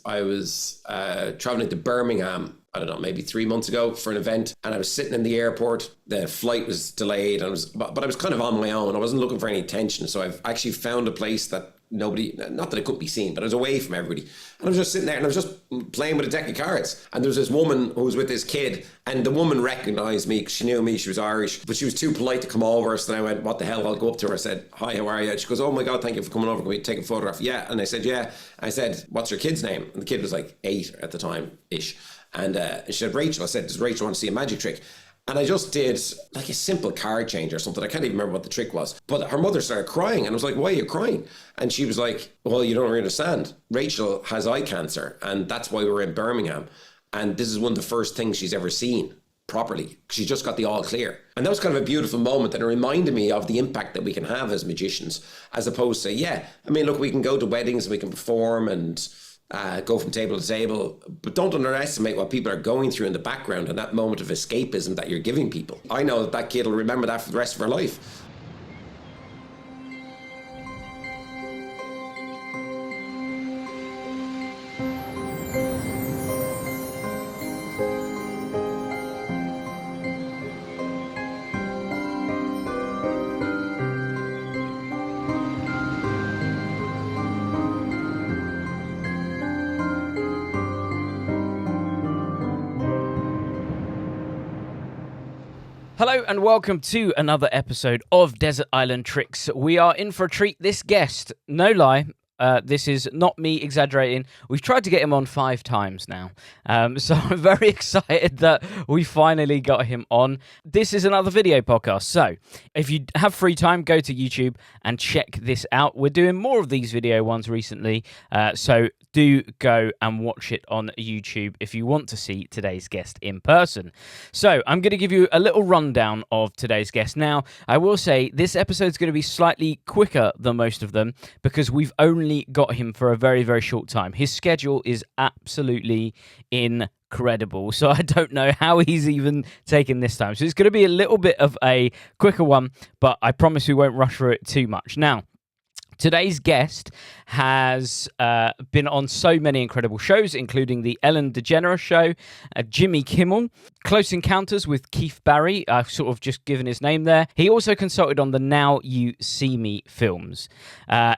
I was traveling to Birmingham, I don't know, maybe 3 months ago for an event, and I was sitting in the airport. The flight was delayed, but I was kind of on my own. I wasn't looking for any attention, so I've actually found a place that nobody, not that it couldn't be seen, but I was away from everybody. And I was just sitting there and I was just playing with a deck of cards. And there was this woman who was with this kid, and the woman recognized me because she knew me. She was Irish, but she was too polite to come over. So then I went, what the hell? I'll go up to her. I said, hi, how are you? And she goes, oh my God, thank you for coming over. Can we take a photograph? Yeah. And I said, yeah. I said, what's your kid's name? And the kid was like 8 at the time-ish. And she said, Rachel. I said, does Rachel want to see a magic trick? And I just did like a simple card change or something. I can't even remember what the trick was. But her mother started crying. And I was like, why are you crying? And she was like, well, you don't really understand. Rachel has eye cancer. And that's why we're in Birmingham. And this is one of the first things she's ever seen properly. She just got the all clear. And that was kind of a beautiful moment. And it reminded me of the impact that we can have as magicians, as opposed to, yeah, I mean, look, we can go to weddings and we can perform and go from table to table, but don't underestimate what people are going through in the background and that moment of escapism that you're giving people. I know that kid will remember that for the rest of her life. Hello and welcome to another episode of Desert Island Tricks. We are in for a treat. This guest, no lie, this is not me exaggerating. We've tried to get him on 5 times now. So I'm very excited that we finally got him on. This is another video podcast. So if you have free time, go to YouTube and check this out. We're doing more of these video ones recently. So do go and watch it on YouTube if you want to see today's guest in person. So I'm going to give you a little rundown of today's guest. Now, I will say this episode is going to be slightly quicker than most of them because we've only got him for a very, very short time. His schedule is absolutely incredible. So I don't know how he's even taken this time. So it's going to be a little bit of a quicker one, but I promise we won't rush through it too much. Now, today's guest has been on so many incredible shows, including the Ellen DeGeneres Show, Jimmy Kimmel, Close Encounters with Keith Barry. I've sort of just given his name there. He also consulted on the Now You See Me films.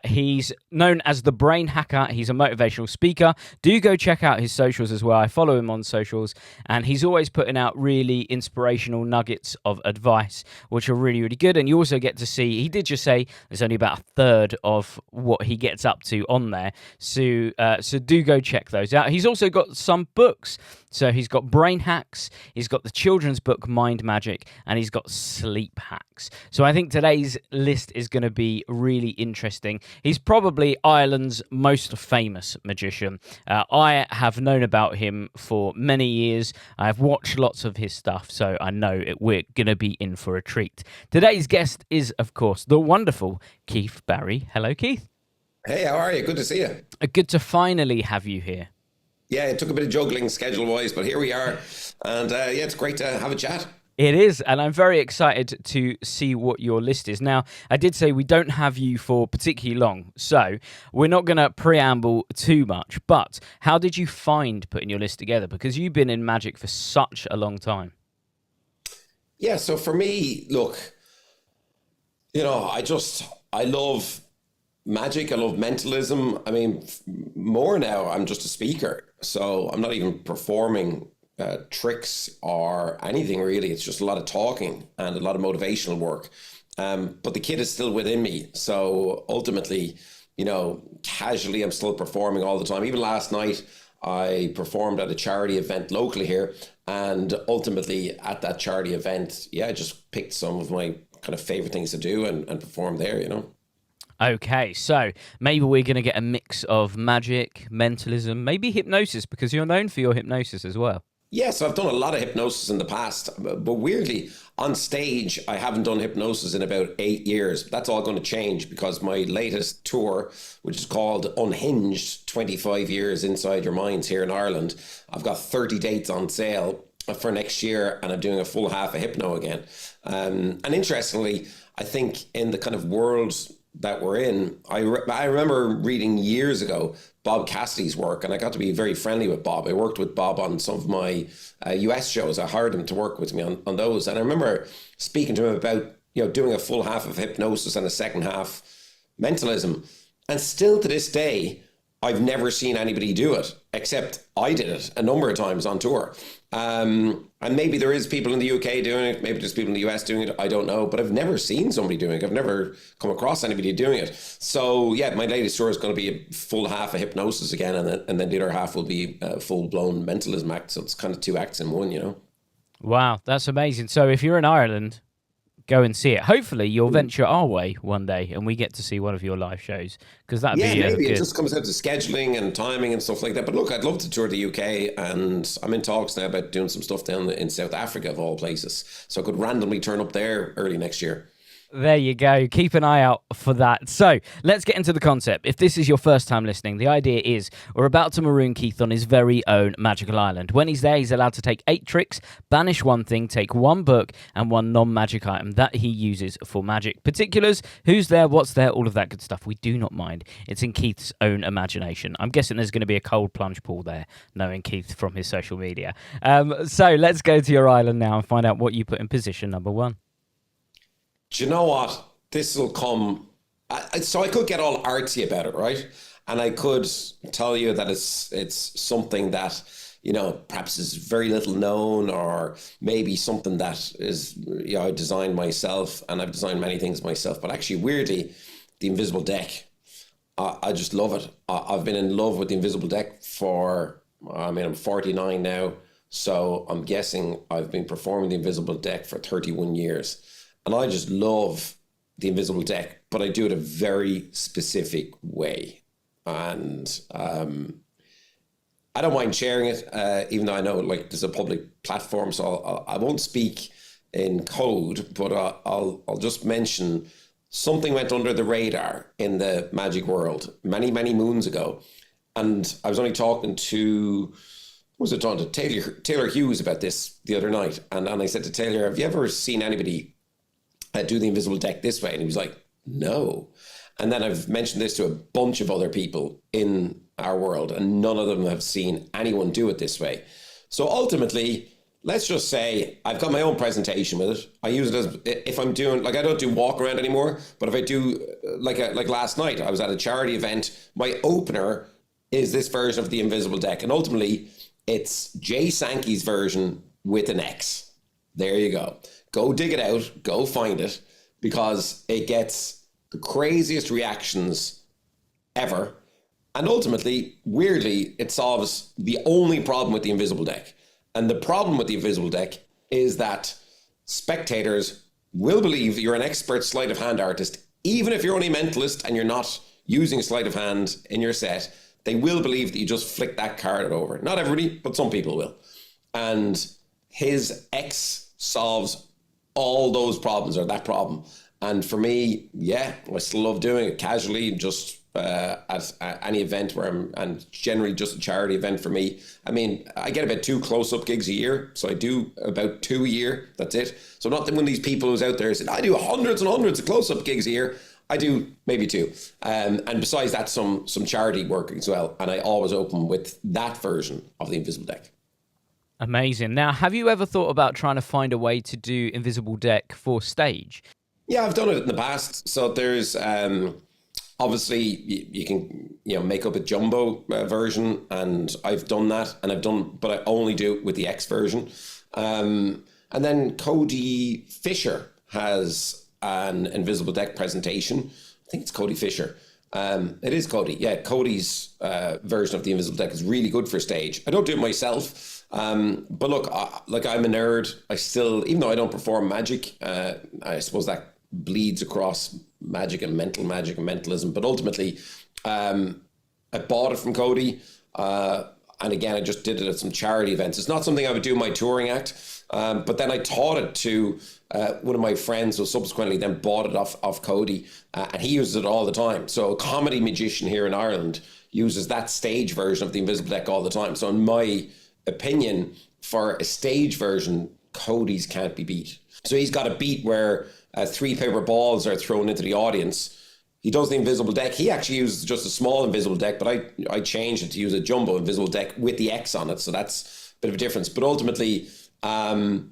He's known as the Brain Hacker. He's a motivational speaker. Do go check out his socials as well. I follow him on socials, and he's always putting out really inspirational nuggets of advice, which are really, really good. And you also get to see, he did just say there's only about a third of what he gets up to on there, so do go check those out. He's also got some books, so he's got Brain Hacks, he's got the children's book Mind Magic, and he's got Sleep Hacks. So I think today's list is going to be really interesting. He's probably Ireland's most famous magician. I have known about him for many years. I've watched lots of his stuff, so I know we're going to be in for a treat. Today's guest is, of course, the wonderful Keith Barry. Hello, Keith. Hey, how are you? Good to see you. Good to finally have you here. Yeah, it took a bit of juggling schedule-wise, but here we are. And yeah, it's great to have a chat. It is, and I'm very excited to see what your list is. Now, I did say we don't have you for particularly long, so we're not going to preamble too much, but how did you find putting your list together? Because you've been in magic for such a long time. Yeah, so for me, look, you know, I love magic. I love mentalism. I mean, more now, I'm just a speaker. So I'm not even performing tricks or anything really. It's just a lot of talking and a lot of motivational work. But the kid is still within me. So ultimately, you know, casually, I'm still performing all the time. Even last night, I performed at a charity event locally here. And ultimately at that charity event, yeah, I just picked some of my kind of favorite things to do and perform there, you know. Okay, so maybe we're going to get a mix of magic, mentalism, maybe hypnosis, because you're known for your hypnosis as well. Yes, I've done a lot of hypnosis in the past, but weirdly, on stage, I haven't done hypnosis in about 8 years. That's all going to change because my latest tour, which is called Unhinged, 25 Years Inside Your Minds here in Ireland, I've got 30 dates on sale for next year, and I'm doing a full half of hypno again. And interestingly, I think in the kind of world that we're in, I remember reading years ago Bob Cassidy's work, and I got to be very friendly with Bob. I worked with Bob on some of my US shows. I hired him to work with me on those. And I remember speaking to him about, doing a full half of hypnosis and a second half mentalism. And still to this day, I've never seen anybody do it, except I did it a number of times on tour. And maybe there is people in the UK doing it, maybe there's people in the US doing it, I don't know, but I've never seen somebody doing it. I've never come across anybody doing it. So yeah, my latest tour is going to be a full half of hypnosis again, and then the other half will be a full-blown mentalism act. So it's kind of 2 acts in one. Wow, that's amazing. So if you're in Ireland, go and see it. Hopefully you'll venture our way one day and we get to see one of your live shows, because that'd be maybe good. It just comes out to scheduling and timing and stuff like that. But look, I'd love to tour the UK, and I'm in talks now about doing some stuff down in South Africa of all places, so I could randomly turn up there early next year. There you go. Keep an eye out for that. So let's get into the concept. If this is your first time listening, the idea is we're about to maroon Keith on his very own magical island. When he's there, he's allowed to take 8 tricks, banish 1 thing, take 1 book and 1 non-magic item that he uses for magic. Particulars, who's there, what's there, all of that good stuff. We do not mind. It's in Keith's own imagination. I'm guessing there's going to be a cold plunge pool there, knowing Keith from his social media. So let's go to your island now and find out what you put in position number 1. Do you know what? This will come. So I could get all artsy about it, right? And I could tell you that it's something that, perhaps is very little known, or maybe something that is, I designed myself, and I've designed many things myself. But actually, weirdly, the invisible deck, I just love it. I've been in love with the invisible deck I'm 49 now. So I'm guessing I've been performing the invisible deck for 31 years. And I just love the invisible deck, but I do it a very specific way. And I don't mind sharing it, even though I know there's a public platform, so I won't speak in code, but I'll just mention something went under the radar in the magic world many, many moons ago. And I was only talking to Taylor Hughes about this the other night. And I said to Taylor, have you ever seen anybody do the invisible deck this way? And he was like, no. And then I've mentioned this to a bunch of other people in our world, and none of them have seen anyone do it this way. So ultimately, let's just say I've got my own presentation with it. I use it as, if I'm doing, I don't do walk around anymore, but if I do, like last night, I was at a charity event, my opener is this version of the invisible deck. And ultimately, it's Jay Sankey's version with an X. There you go. Go dig it out, go find it, because it gets the craziest reactions ever. And ultimately, weirdly, it solves the only problem with the invisible deck. And the problem with the invisible deck is that spectators will believe you're an expert sleight of hand artist, even if you're only a mentalist and you're not using sleight of hand in your set. They will believe that you just flick that card over. Not everybody, but some people will. And his X solves all those problems, or that problem. And for me, I still love doing it casually, just at any event where and generally just a charity event for me. I mean, I get about 2 close-up gigs a year, so I do about 2 a year, that's it. So not that one of these people who's out there said, I do hundreds and hundreds of close-up gigs a year. I do maybe 2. And besides that, some charity work as well. And I always open with that version of the invisible deck. Amazing. Now, have you ever thought about trying to find a way to do invisible deck for stage? Yeah, I've done it in the past. So there's obviously you can make up a jumbo version, and I've done that, but I only do it with the X version. And then Cody Fisher has an invisible deck presentation. I think it's Cody Fisher. It is Cody. Yeah, Cody's version of the invisible deck is really good for stage. I don't do it myself. But look, I'm a nerd. I still, even though I don't perform magic, I suppose that bleeds across magic and mentalism. But ultimately, I bought it from Cody. And again, I just did it at some charity events. It's not something I would do in my touring act. But then I taught it to one of my friends who subsequently then bought it off Cody. And he uses it all the time. So a comedy magician here in Ireland uses that stage version of the invisible deck all the time. So in my opinion, for a stage version, Cody's can't be beat. So he's got a beat where 3 paper balls are thrown into the audience, he does the invisible deck. He actually uses just a small invisible deck, but I changed it to use a jumbo invisible deck with the X on it. So that's a bit of a difference. But ultimately, the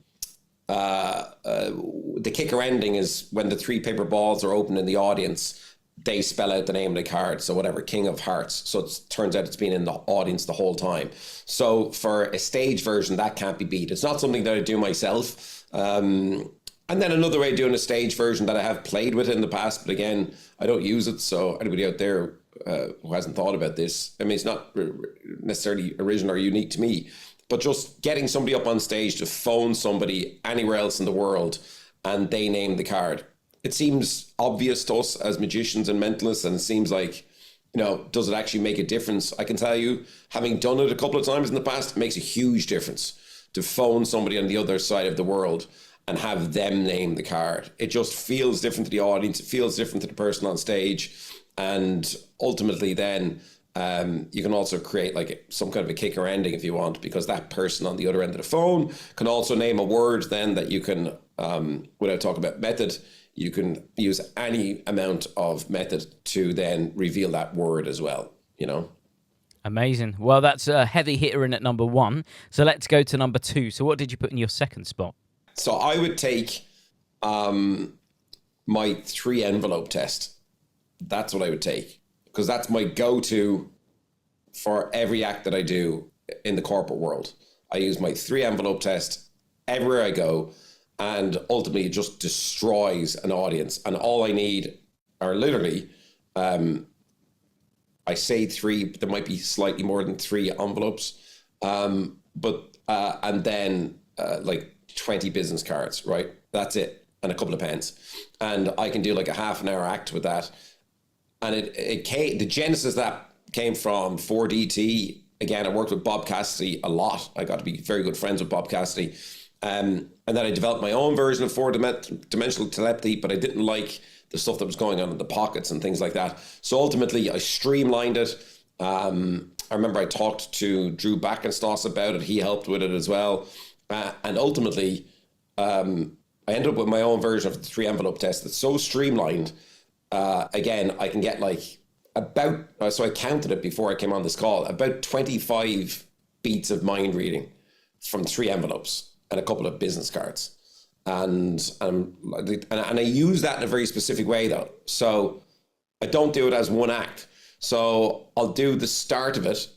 kicker ending is when the 3 paper balls are open in the audience, they spell out the name of the card. So whatever, King of Hearts. So it turns out it's been in the audience the whole time. So for a stage version, that can't be beat. It's not something that I do myself. And then another way of doing a stage version that I have played with in the past, but again, I don't use it. So anybody out there who hasn't thought about this, I mean, it's not necessarily original or unique to me, but just getting somebody up on stage to phone somebody anywhere else in the world and they name the card. It seems obvious to us as magicians and mentalists, and it seems like, does it actually make a difference? I can tell you, having done it a couple of times in the past, it makes a huge difference to phone somebody on the other side of the world and have them name the card. It just feels different to the audience. It feels different to the person on stage. And ultimately then you can also create like some kind of a kicker ending if you want, because that person on the other end of the phone can also name a word then that you can, without talking about method, you can use any amount of method to then reveal that word as well, Amazing. Well, that's a heavy hitter in at number 1. So let's go to number 2. So what did you put in your second spot? So I would take my 3 envelope test. That's what I would take, because that's my go-to for every act that I do in the corporate world. I use my 3 envelope test everywhere I go, and ultimately it just destroys an audience. And all I need are literally, I say 3, but there might be slightly more than 3 envelopes, and then like 20 business cards, right? That's it. And a couple of pens. And I can do like a half an hour act with that. And it came, the genesis of that came from 4DT. Again, I worked with Bob Cassidy a lot. I got to be very good friends with Bob Cassidy. And then I developed my own version of 4-dimensional telepathy, but I didn't like the stuff that was going on in the pockets and things like that. So ultimately I streamlined it. I remember I talked to Drew Backenstoss about it. He helped with it as well. And ultimately, I ended up with my own version of the 3 envelope test that's so streamlined. Again, I can get like so I counted it before I came on this call, about 25 beats of mind reading from 3 envelopes and a couple of business cards. And I use that in a very specific way though. So I don't do it as one act. So I'll do the start of it,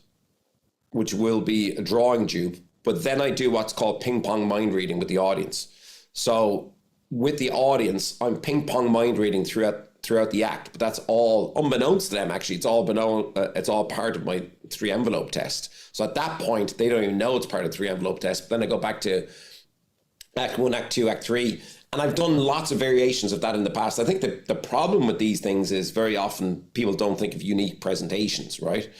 which will be a drawing dupe, but then I do what's called ping-pong mind reading with the audience. So with the audience, I'm ping-pong mind reading throughout the act, but that's all unbeknownst to them. Actually, it's all part of my 3 envelope test. So at that point, they don't even know it's part of 3 envelope test. But then I go back to Act 1, Act 2, Act 3, and I've done lots of variations of that in the past. I think that the problem with these things is very often people don't think of unique presentations, right?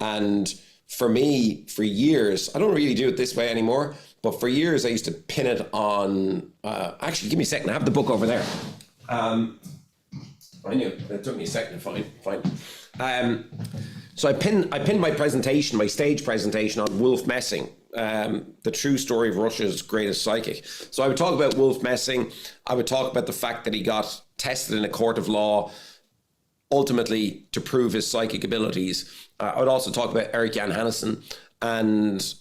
And for me, for years, I don't really do it this way anymore, but for years I used to pin it on, actually, give me a second, I have the book over there. I knew, it took me a second to find. So I pinned my presentation, my stage presentation on Wolf Messing, the true story of Russia's greatest psychic. So I would talk about Wolf Messing. I would talk about the fact that he got tested in a court of law, ultimately to prove his psychic abilities. I would also talk about Eric Jan Hansen, and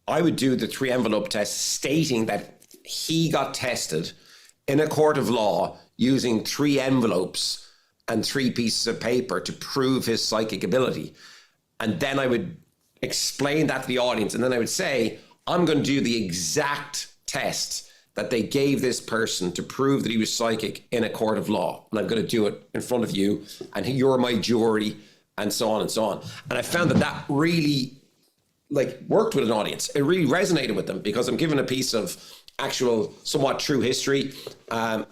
I would do the 3 envelope test stating that he got tested in a court of law using 3 envelopes and 3 pieces of paper to prove his psychic ability. And then I would explain that to the audience. And then I would say, I'm going to do the exact test that they gave this person to prove that he was psychic in a court of law. And I'm going to do it in front of you, and you're my jury, and so on and so on. And I found that really worked with an audience. It really resonated with them because I'm giving a piece of actual, somewhat true history. I'm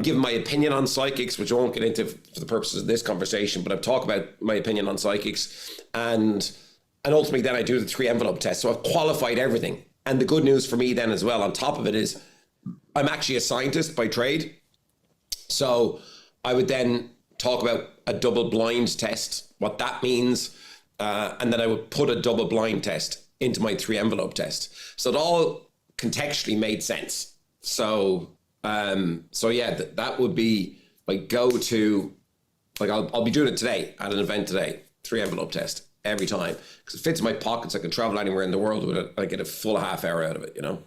giving my opinion on psychics, which I won't get into for the purposes of this conversation, but I've talked about my opinion on psychics. And ultimately then I do the 3 envelope test. So I've qualified everything. And the good news for me then as well, on top of it, is I'm actually a scientist by trade. So I would then talk about a double blind test, what that means. And then I would put a double blind test into my 3 envelope test. So it all contextually made sense. So yeah, that would be my go-to Like I'll be doing it today at an event today, 3 envelope test every time, because it fits in my pockets. I can travel anywhere in the world with it. I get a full half hour out of it, you know?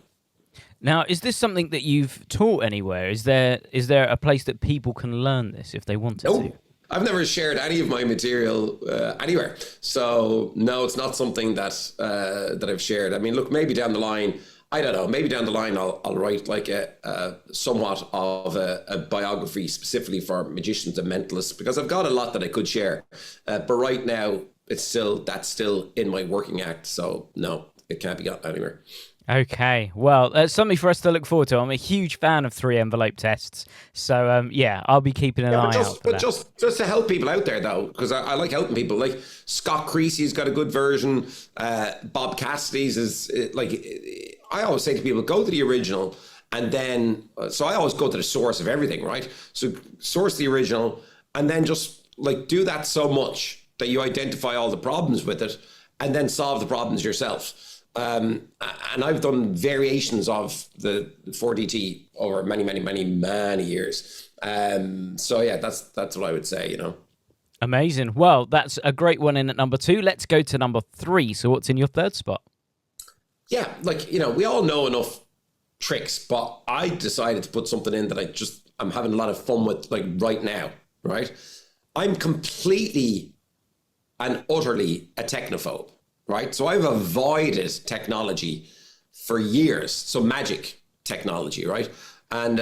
Now, is this something that you've taught anywhere? Is there a place that people can learn this if they wanted to? I've never shared any of my material anywhere. So no, it's not something that I've shared. I mean, look, maybe down the line, I don't know, maybe down the line I'll write like a somewhat of a biography specifically for magicians and mentalists, because I've got a lot that I could share. But right now, that's still in my working act. So no, it can't be gotten anywhere. Okay, well, that's something for us to look forward to. I'm a huge fan of 3 envelope tests, so yeah, I'll be keeping an eye out for that. Just to help people out there, though, because I like helping people. Like Scott Creasy's got a good version. Bob Cassidy's is like, I always say to people, go to the original, and then so I always go to the source of everything, right? So source the original, and then just like do that so much that you identify all the problems with it, and then solve the problems yourself. And I've done variations of the 4DT over many years. So yeah, that's what I would say, you know. Amazing. Well, that's a great one in at number 2. Let's go to number 3. So what's in your third spot? Yeah, like, you know, we all know enough tricks, but I decided to put something in that I'm having a lot of fun with, like right now, right? I'm completely and utterly a technophobe. Right. So I've avoided technology for years. So magic technology. Right. And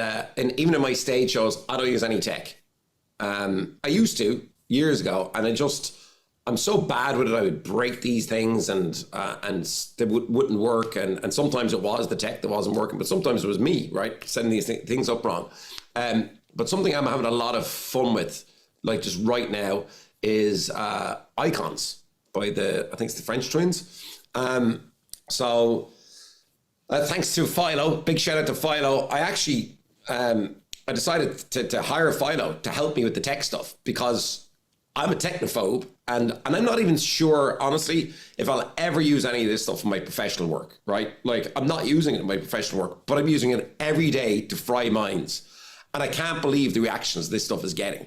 even in my stage shows, I don't use any tech. I used to years ago, and I'm so bad with it. I would break these things and they wouldn't work. And sometimes it was the tech that wasn't working, but sometimes it was me, right, setting these things up wrong. But something I'm having a lot of fun with, like just right now, is icons by I think it's the French twins. So thanks to Philo, big shout out to Philo. I actually, I decided to hire Philo to help me with the tech stuff, because I'm a technophobe, and I'm not even sure, honestly, if I'll ever use any of this stuff in my professional work, right? Like, I'm not using it in my professional work, but I'm using it every day to fry minds. And I can't believe the reactions this stuff is getting.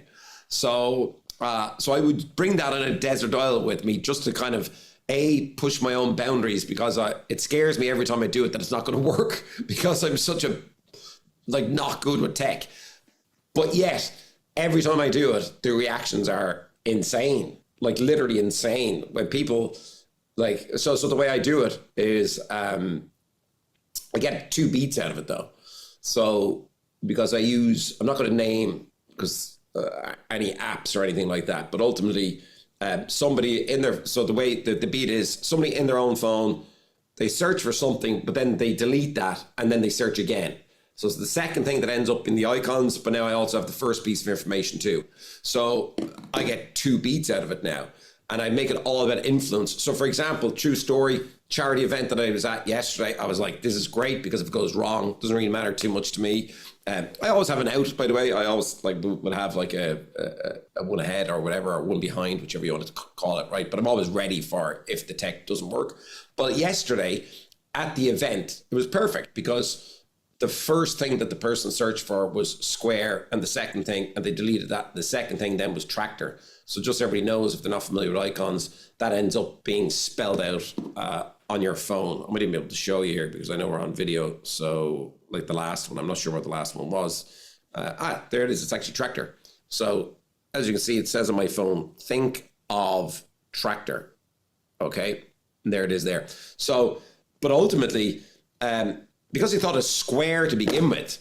So I would bring that on a desert isle with me, just to kind of push my own boundaries, because it scares me every time I do it that it's not going to work, because I'm such a not good with tech. But yet every time I do it, the reactions are insane, like literally insane. When people so the way I do it is I get 2 beats out of it though. So because I'm not going to name any apps or anything like that, but ultimately somebody in their, so the way the beat is, somebody in their own phone, they search for something, but then they delete that and then they search again. So it's the second thing that ends up in the icons, but now I also have the first piece of information too. So I get 2 beats out of it now, and I make it all about influence. So for example, true story, charity event that I was at yesterday, I was like, this is great, because if it goes wrong, it doesn't really matter too much to me. I always have an out, by the way. I always would have like a one ahead or whatever, or one behind, whichever you want to call it, right? But I'm always ready for if the tech doesn't work. But yesterday at the event, it was perfect, because the first thing that the person searched for was square, and the second thing, and they deleted that. The second thing then was tractor. So just so everybody knows, if they're not familiar with icons, that ends up being spelled out on your phone. I might even be able to show you here, because I know we're on video. So like the last one, I'm not sure what the last one was. There it is. It's actually tractor. So as you can see, it says on my phone, think of tractor. Okay. And there it is there. So, but ultimately, because he thought of square to begin with,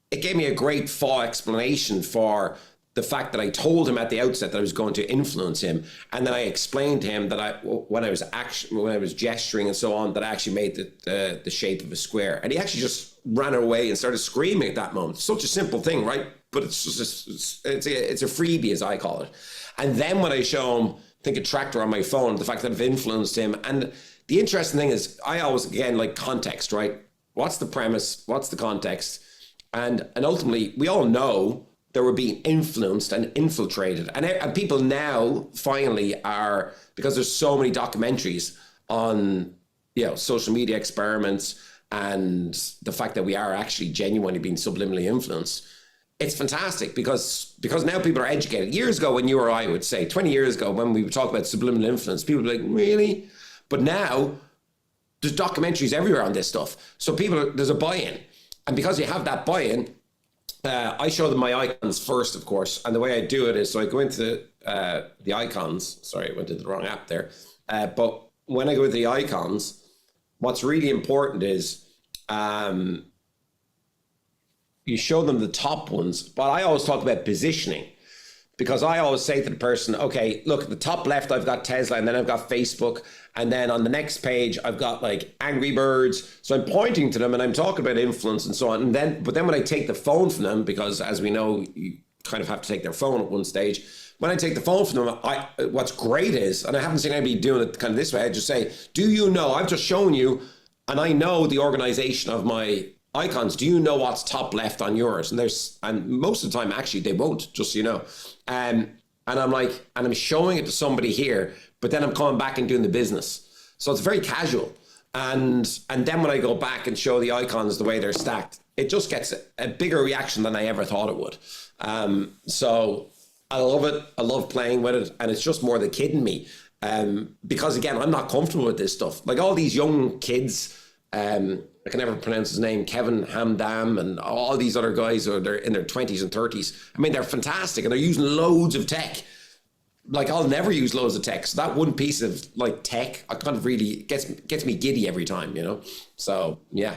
it gave me a great full explanation for the fact that I told him at the outset that I was going to influence him, and then I explained to him that when I was gesturing and so on, that I actually made the shape of a square, and he actually just ran away and started screaming at that moment. Such a simple thing, right? But it's just it's a freebie, as I call it. And then when I show him, think a tractor on my phone, the fact that I've influenced him, and the interesting thing is, I always again like context, right? What's the premise? What's the context? And ultimately, we all know that we're being influenced and infiltrated. And people now finally are, because there's so many documentaries on, social media experiments and the fact that we are actually genuinely being subliminally influenced. it's fantastic because now people are educated. Years ago, when you or I would say, 20 years ago, when we would talk about subliminal influence, people would be like, really? But now there's documentaries everywhere on this stuff. So there's a buy-in. And because you have that buy-in, I show them my icons first, of course. And the way I do it is, so I go into the icons. Sorry, I went into the wrong app there. But when I go into the icons, what's really important is you show them the top ones. But I always talk about positioning, because I always say to the person, okay, look, at the top left, I've got Tesla, and then I've got Facebook. And then on the next page, I've got like Angry Birds. So I'm pointing to them and I'm talking about influence and so on. But then when I take the phone from them, because as we know, you kind of have to take their phone at one stage. When I take the phone from them, what's great is, and I haven't seen anybody doing it kind of this way, I just say, do you know, I've just shown you, and I know the organization of my icons. Do you know what's top left on yours? And most of the time, actually, they won't, just so you know. And I'm like, and I'm showing it to somebody here, but then I'm coming back and doing the business. So it's very casual. And then when I go back and show the icons the way they're stacked, it just gets a bigger reaction than I ever thought it would. So I love it. I love playing with it. And it's just more the kid in me. Because again, I'm not comfortable with this stuff. Like all these young kids, I can never pronounce his name, Kevin Hamdam, and all these other guys who are in their 20s and 30s. I mean, they're fantastic and they're using loads of tech. Like I'll never use loads of tech. So that one piece of like tech, I kind of really gets me giddy every time, you know? So yeah.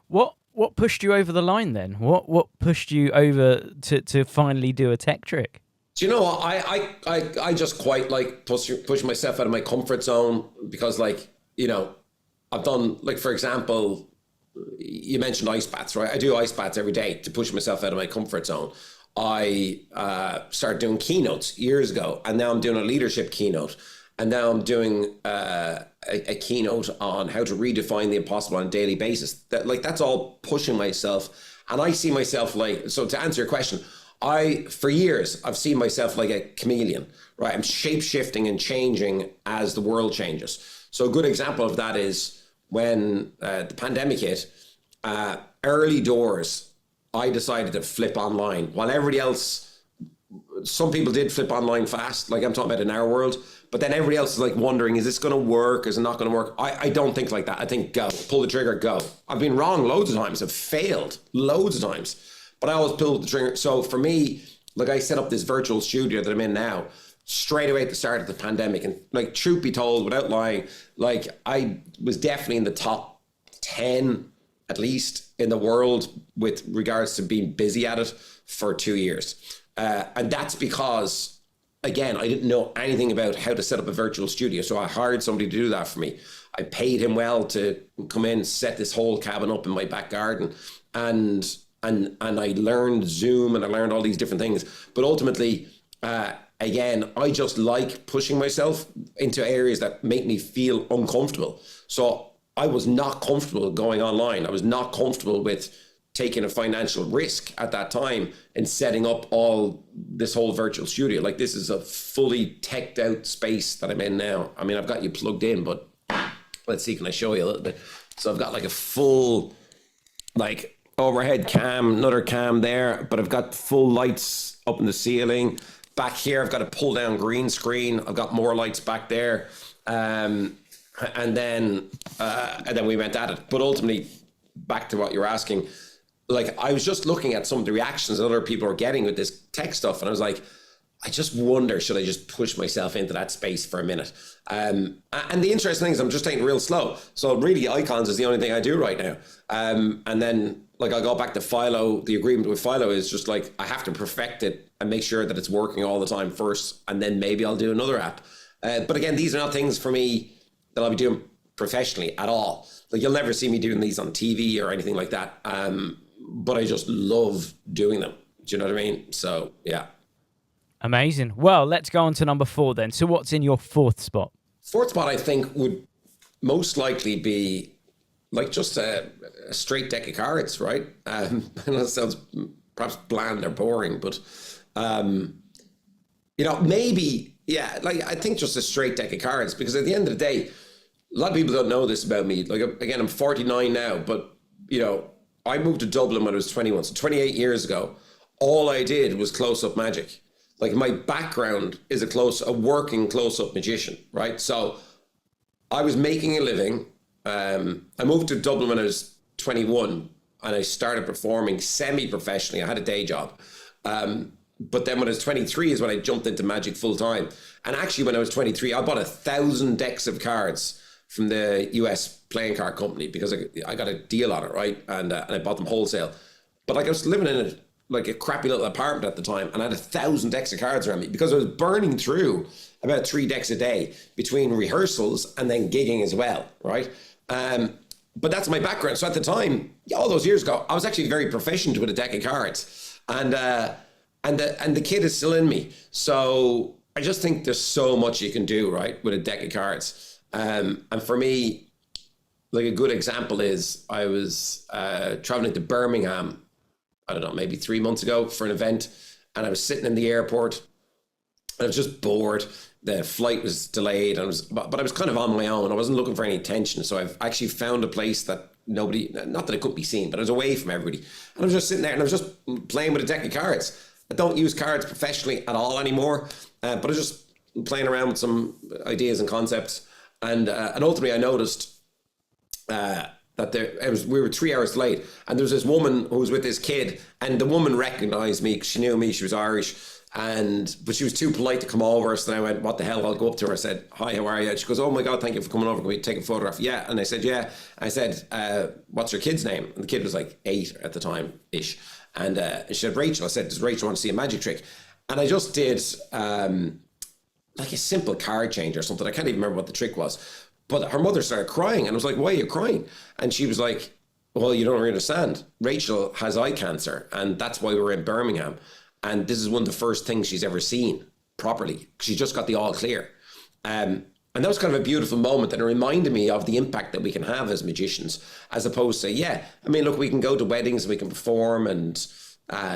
What pushed you over the line then? What pushed you over to finally do a tech trick? Do you know what? I just quite like push myself out of my comfort zone, because like, you know, I've done, like, for example, you mentioned ice baths, right? I do ice baths every day to push myself out of my comfort zone. I started doing keynotes years ago, and now I'm doing a leadership keynote. And now I'm doing a keynote on how to redefine the impossible on a daily basis. That's all pushing myself. And I see myself like, so to answer your question, for years, I've seen myself like a chameleon, right? I'm shape-shifting and changing as the world changes. So a good example of that is when the pandemic hit, early doors, I decided to flip online. While everybody else, some people did flip online fast, like I'm talking about in our world, but then everybody else is like wondering, is this going to work? Is it not going to work? I don't think like that. I think go, pull the trigger, go. I've been wrong loads of times. I've failed loads of times, but I always pulled the trigger. So for me, like I set up this virtual studio that I'm in now, straight away at the start of the pandemic. And like, truth be told, without lying, like I was definitely in the top 10, at least in the world with regards to being busy at it for 2 years. And that's because, again, I didn't know anything about how to set up a virtual studio. So I hired somebody to do that for me. I paid him well to come in, set this whole cabin up in my back garden. And I learned Zoom and I learned all these different things. But ultimately, again, I just like pushing myself into areas that make me feel uncomfortable. So I was not comfortable going online. I was not comfortable with taking a financial risk at that time and setting up all this whole virtual studio. Like, this is a fully teched out space that I'm in now. I mean, I've got you plugged in, but let's see, can I show you a little bit? So I've got like a full, like, overhead cam, another cam there, but I've got full lights up in the ceiling. Back here, I've got a pull down green screen. I've got more lights back there. And then we went at it. But ultimately, back to what you're asking, like, I was just looking at some of the reactions that other people are getting with this tech stuff. And I was like, I just wonder, should I just push myself into that space for a minute? And the interesting thing is I'm just taking it real slow. So really, icons is the only thing I do right now. And then, like, I go back to Philo. The agreement with Philo is just like, I have to perfect it and make sure that it's working all the time first. And then maybe I'll do another app. But again, these are not things for me that I'll be doing professionally at all. Like, you'll never see me doing these on TV or anything like that. But I just love doing them. Do you know what I mean? So, yeah. Amazing. Well, let's go on to number 4 then. So what's in your 4th spot? 4th spot, I think, would most likely be like just a straight deck of cards, right? I know it sounds perhaps bland or boring, but, you know, maybe, yeah, like, I think just a straight deck of cards, because at the end of the day, a lot of people don't know this about me. Like, again, I'm 49 now, but, you know, I moved to Dublin when I was 21, so 28 years ago. all I did was close-up magic. Like my background is a working close-up magician, right? So I was making a living. I moved to Dublin when I was 21 and I started performing semi-professionally. I had a day job. But then when I was 23 is when I jumped into magic full time. And actually when I was 23, I bought 1,000 decks of cards from the US playing card company because I got a deal on it, right? And I bought them wholesale. But like I was living in a crappy little apartment at the time and I had 1,000 decks of cards around me because I was burning through about 3 decks a day between rehearsals and then gigging as well, right? But that's my background. So at the time, all those years ago, I was actually very proficient with a deck of cards. And the kid is still in me. So I just think there's so much you can do, right, with a deck of cards. And for me, like a good example is I was traveling to Birmingham, I don't know, maybe 3 months ago for an event. And I was sitting in the airport and I was just bored. The flight was delayed, but I was kind of on my own. I wasn't looking for any attention. So I've actually found a place that nobody, not that it couldn't be seen, but I was away from everybody. And I was just sitting there and I was just playing with a deck of cards. I don't use cards professionally at all anymore, but I was just playing around with some ideas and concepts. And ultimately I noticed that we were 3 hours late, and there was this woman who was with this kid, and the woman recognized me because she knew me. She was Irish. But she was too polite to come over. So then I went, what the hell? I'll go up to her. I said, hi, how are you? And she goes, oh my God, thank you for coming over. Can we take a photograph? Yeah. And I said, yeah. I said, what's your kid's name? And the kid was like 8 at the time-ish. And she said, Rachel. I said, does Rachel want to see a magic trick? And I just did like a simple card change or something. I can't even remember what the trick was. But her mother started crying. And I was like, why are you crying? And she was like, well, you don't really understand. Rachel has eye cancer. And that's why we're in Birmingham. And this is one of the first things she's ever seen properly. She just got the all clear. And that was kind of a beautiful moment that reminded me of the impact that we can have as magicians, as opposed to, look, we can go to weddings, we can perform and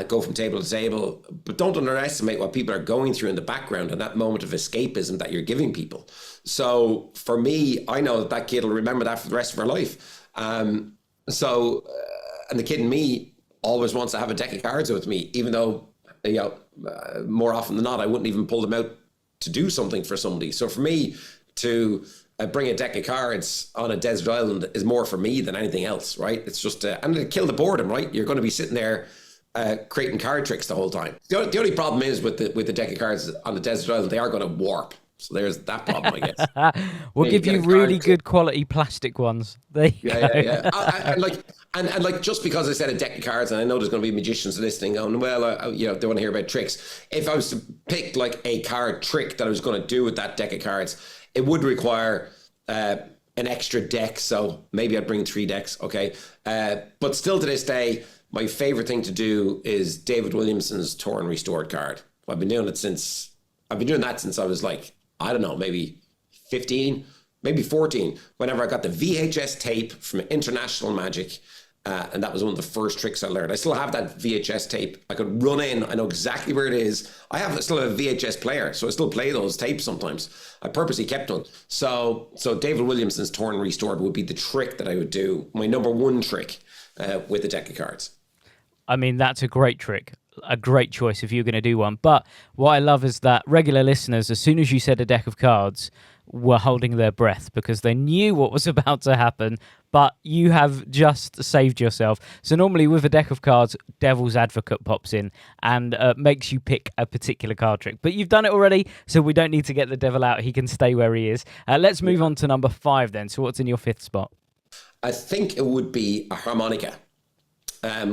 go from table to table, but don't underestimate what people are going through in the background and that moment of escapism that you're giving people. So for me, I know that kid will remember that for the rest of her life. And the kid in me always wants to have a deck of cards with me, even though, more often than not, I wouldn't even pull them out to do something for somebody. So for me to bring a deck of cards on a desert island is more for me than anything else, right? It's just, and to kill the boredom, right? You're going to be sitting there creating card tricks the whole time. The only problem is with the deck of cards on the desert island, they are going to warp. So there's that problem, I guess. We'll give you really good quality plastic ones. There you go. And just because I said a deck of cards, and I know there's going to be magicians listening going, well, they want to hear about tricks. If I was to pick like a card trick that I was going to do with that deck of cards, it would require an extra deck. So maybe I'd bring 3 decks, okay? But still to this day, my favorite thing to do is David Williamson's Torn Restored card. I've been doing that since I was like, I don't know, maybe 15, maybe 14, whenever I got the VHS tape from International Magic. And that was one of the first tricks I learned. I still have that VHS tape. I could run in. I know exactly where it is. I still have a VHS player, so I still play those tapes sometimes. I purposely kept one. So David Williamson's Torn Restored would be the trick that I would do, my number 1 trick with a deck of cards. I mean, that's a great trick. A great choice if you're going to do one. But what I love is that regular listeners, as soon as you said a deck of cards, were holding their breath because they knew what was about to happen, but you have just saved yourself. So normally with a deck of cards, devil's advocate pops in and makes you pick a particular card trick. But you've done it already, so we don't need to get the devil out. He can stay where he is. Let's move on to number 5 then. So what's in your 5th spot? I think it would be a harmonica,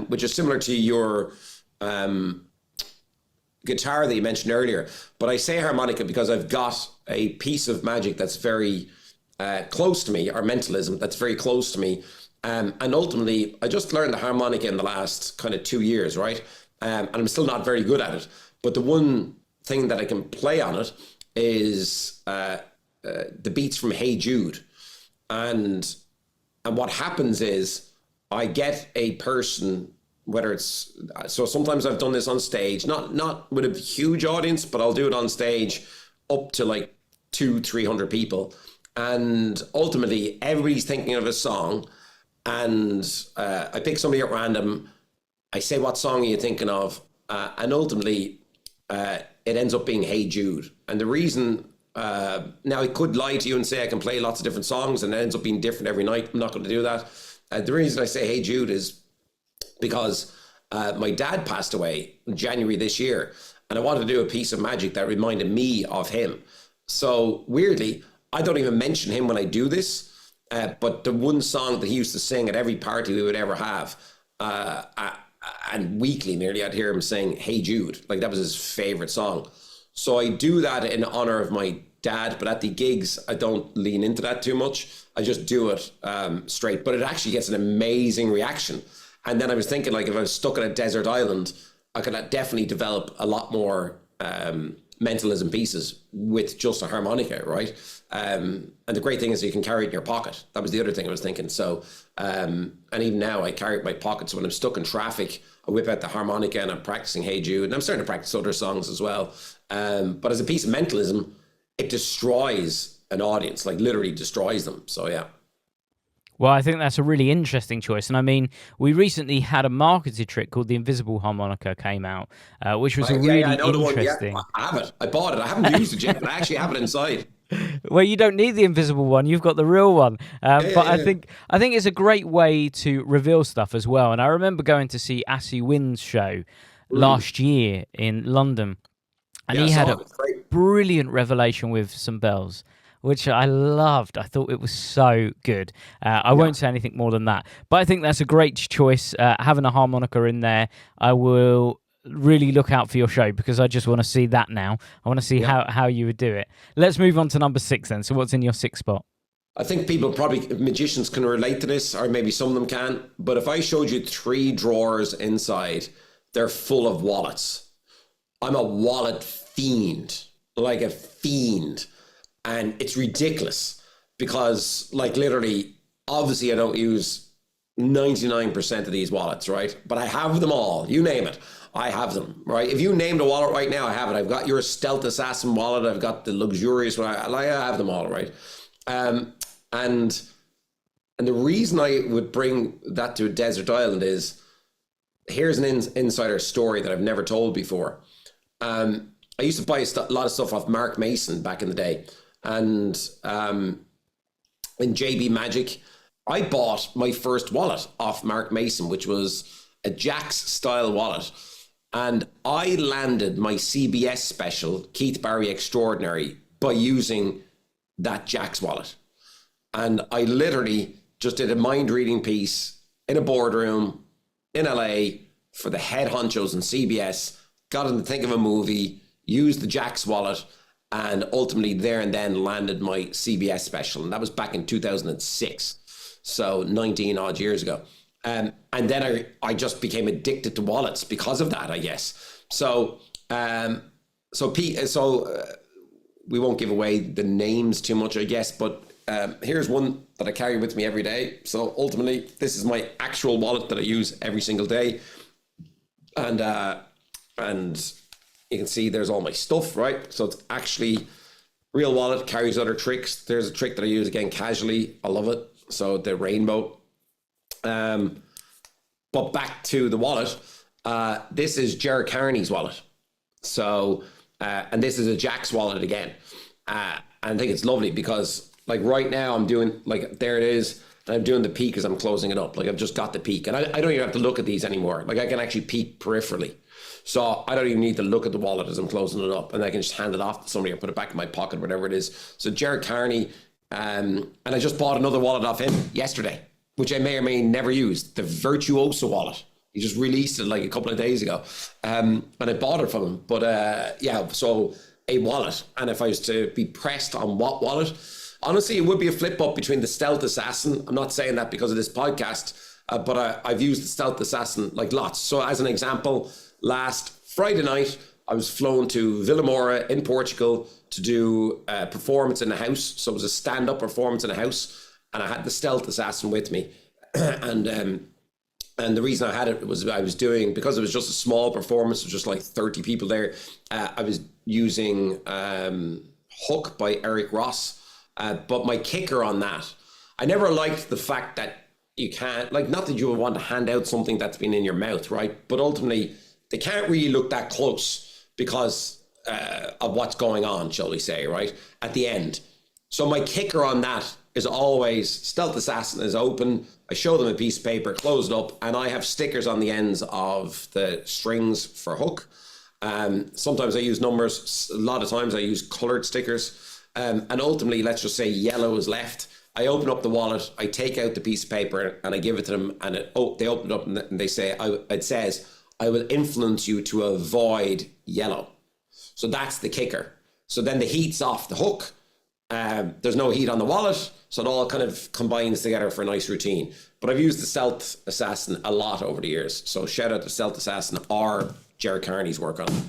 which is similar to your guitar that you mentioned earlier. But I say harmonica because I've got a piece of magic that's very close to me, or mentalism that's very close to me. And ultimately, I just learned the harmonica in the last kind of 2 years, right? And I'm still not very good at it. But the one thing that I can play on it is the beats from Hey Jude. And what happens is I get a person, whether it's, so sometimes I've done this on stage, not with a huge audience, but I'll do it on stage up to like 200-300 people. And ultimately everybody's thinking of a song, and I pick somebody at random. I say, what song are you thinking of? and ultimately it ends up being Hey Jude. And the reason, now I could lie to you and say I can play lots of different songs and it ends up being different every night. I'm not going to do that. The reason I say Hey Jude is because my dad passed away in January this year, and I wanted to do a piece of magic that reminded me of him. So weirdly, I don't even mention him when I do this, but the one song that he used to sing at every party we would ever have, and weekly nearly I'd hear him sing Hey Jude, like that was his favorite song. So I do that in honor of my dad, but at the gigs I don't lean into that too much. I just do it straight, but it actually gets an amazing reaction. And then I was thinking, like, if I was stuck on a desert island, I could definitely develop a lot more mentalism pieces with just a harmonica, right? And the great thing is you can carry it in your pocket. That was the other thing I was thinking. So, and even now I carry it in my pocket. So when I'm stuck in traffic, I whip out the harmonica and I'm practicing Hey Jude. And I'm starting to practice other songs as well. But as a piece of mentalism, it destroys an audience, like literally destroys them. So, yeah. Well, I think that's a really interesting choice. And I mean, we recently had a marketed trick called the Invisible Harmonica came out, which was really interesting. Yeah, I have it. I bought it. I haven't used it yet, but I actually have it inside. Well, you don't need the invisible one. You've got the real one. I think it's a great way to reveal stuff as well. And I remember going to see Assy Wynn's show last year in London. And he had a brilliant revelation with some bells, which I loved. I thought it was so good. I won't say anything more than that. But I think that's a great choice. Having a harmonica in there, I will really look out for your show because I just want to see that now. I want to see how you would do it. Let's move on to number 6 then. So what's in your 6th spot? I think magicians can relate to this, or maybe some of them can. But if I showed you 3 drawers inside, they're full of wallets. I'm a wallet fiend, like a fiend. And it's ridiculous because, like, literally, obviously I don't use 99% of these wallets, right? But I have them all. You name it, I have them, right? If you named a wallet right now, I have it. I've got your Stealth Assassin wallet. I've got the luxurious one. I have them all, right? And the reason I would bring that to a desert island is, here's an insider story that I've never told before. I used to buy a lot of stuff off Mark Mason back in the day. And in JB Magic, I bought my first wallet off Mark Mason, which was a Jack's style wallet. And I landed my CBS special, Keith Barry Extraordinary, by using that Jack's wallet. And I literally just did a mind reading piece in a boardroom in LA for the head honchos in CBS, got them to think of a movie, used the Jack's wallet, and ultimately there and then landed my CBS special. And that was back in 2006. So 19 odd years ago. And then I just became addicted to wallets because of that, I guess. So we won't give away the names too much, I guess, but here's one that I carry with me every day. So ultimately, this is my actual wallet that I use every single day. And you can see there's all my stuff, right? So it's actually real wallet, carries other tricks. There's a trick that I use again casually. I love it. So the rainbow. But back to the wallet. This is Jerry Carney's wallet. So, and this is a Jack's wallet again. And I think it's lovely because, like, right now I'm doing, like, there it is. And I'm doing the peek as I'm closing it up. Like, I've just got the peek. And I don't even have to look at these anymore. Like, I can actually peek peripherally. So I don't even need to look at the wallet as I'm closing it up, and I can just hand it off to somebody or put it back in my pocket, whatever it is. So Jared Carney, and I just bought another wallet off him yesterday, which I may or may never use, the Virtuoso wallet. He just released it like a couple of days ago, and I bought it from him. But so a wallet, and if I was to be pressed on what wallet, honestly, it would be a flip up between the Stealth Assassin. I'm not saying that because of this podcast, but I've used the Stealth Assassin like lots. So as an example, last Friday night, I was flown to Vilamora in Portugal to do a performance in a house. So it was a stand-up performance in a house, and I had the Stealth Assassin with me. And the reason I had it was I was doing, because it was just a small performance, it was just like 30 people there. I was using Hook by Eric Ross. But my kicker on that, I never liked the fact that you can't, like, not that you would want to hand out something that's been in your mouth, right? But ultimately, they can't really look that close because of what's going on, shall we say, right? At the end. So my kicker on that is always Stealth Assassin is open. I show them a piece of paper, close it up, and I have stickers on the ends of the strings for hook. Sometimes I use numbers. A lot of times I use colored stickers. And ultimately, let's just say yellow is left. I open up the wallet, I take out the piece of paper and I give it to them, and they open it up and they say, it says, I will influence you to avoid yellow. So that's the kicker. So then the heat's off the hook. There's no heat on the wallet. So it all kind of combines together for a nice routine. But I've used the Stealth Assassin a lot over the years. So shout out to Stealth Assassin or Jared Carney's work on it.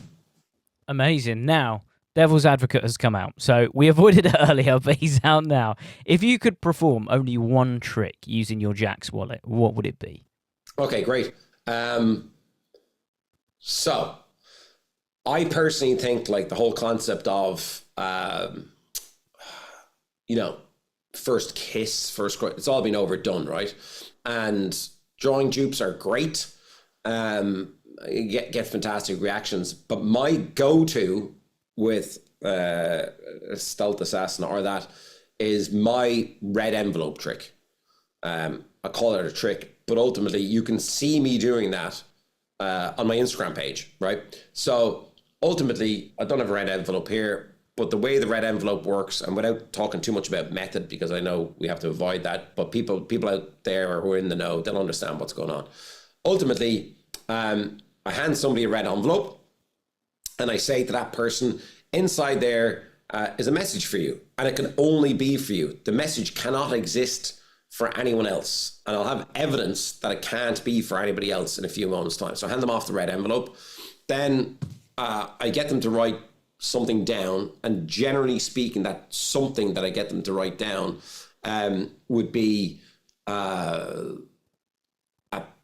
Amazing. Now, Devil's Advocate has come out. So we avoided it earlier, but he's out now. If you could perform only one trick using your Jack's wallet, what would it be? Okay, great. So I personally think like the whole concept of, first kiss, it's all been overdone, right? And drawing dupes are great. Get fantastic reactions. But my go-to with Stealth Assassin or that is my red envelope trick. I call it a trick, but ultimately you can see me doing that on my Instagram page, right? So ultimately, I don't have a red envelope here, but the way the red envelope works, and without talking too much about method, because I know we have to avoid that, but people out there who are in the know, they'll understand what's going on. Ultimately, I hand somebody a red envelope, and I say to that person, inside there is a message for you, and it can only be for you. The message cannot exist for anyone else, and I'll have evidence that it can't be for anybody else in a few moments' time. So I hand them off the red envelope. Then I get them to write something down, and generally speaking, that something that I get them to write down would be a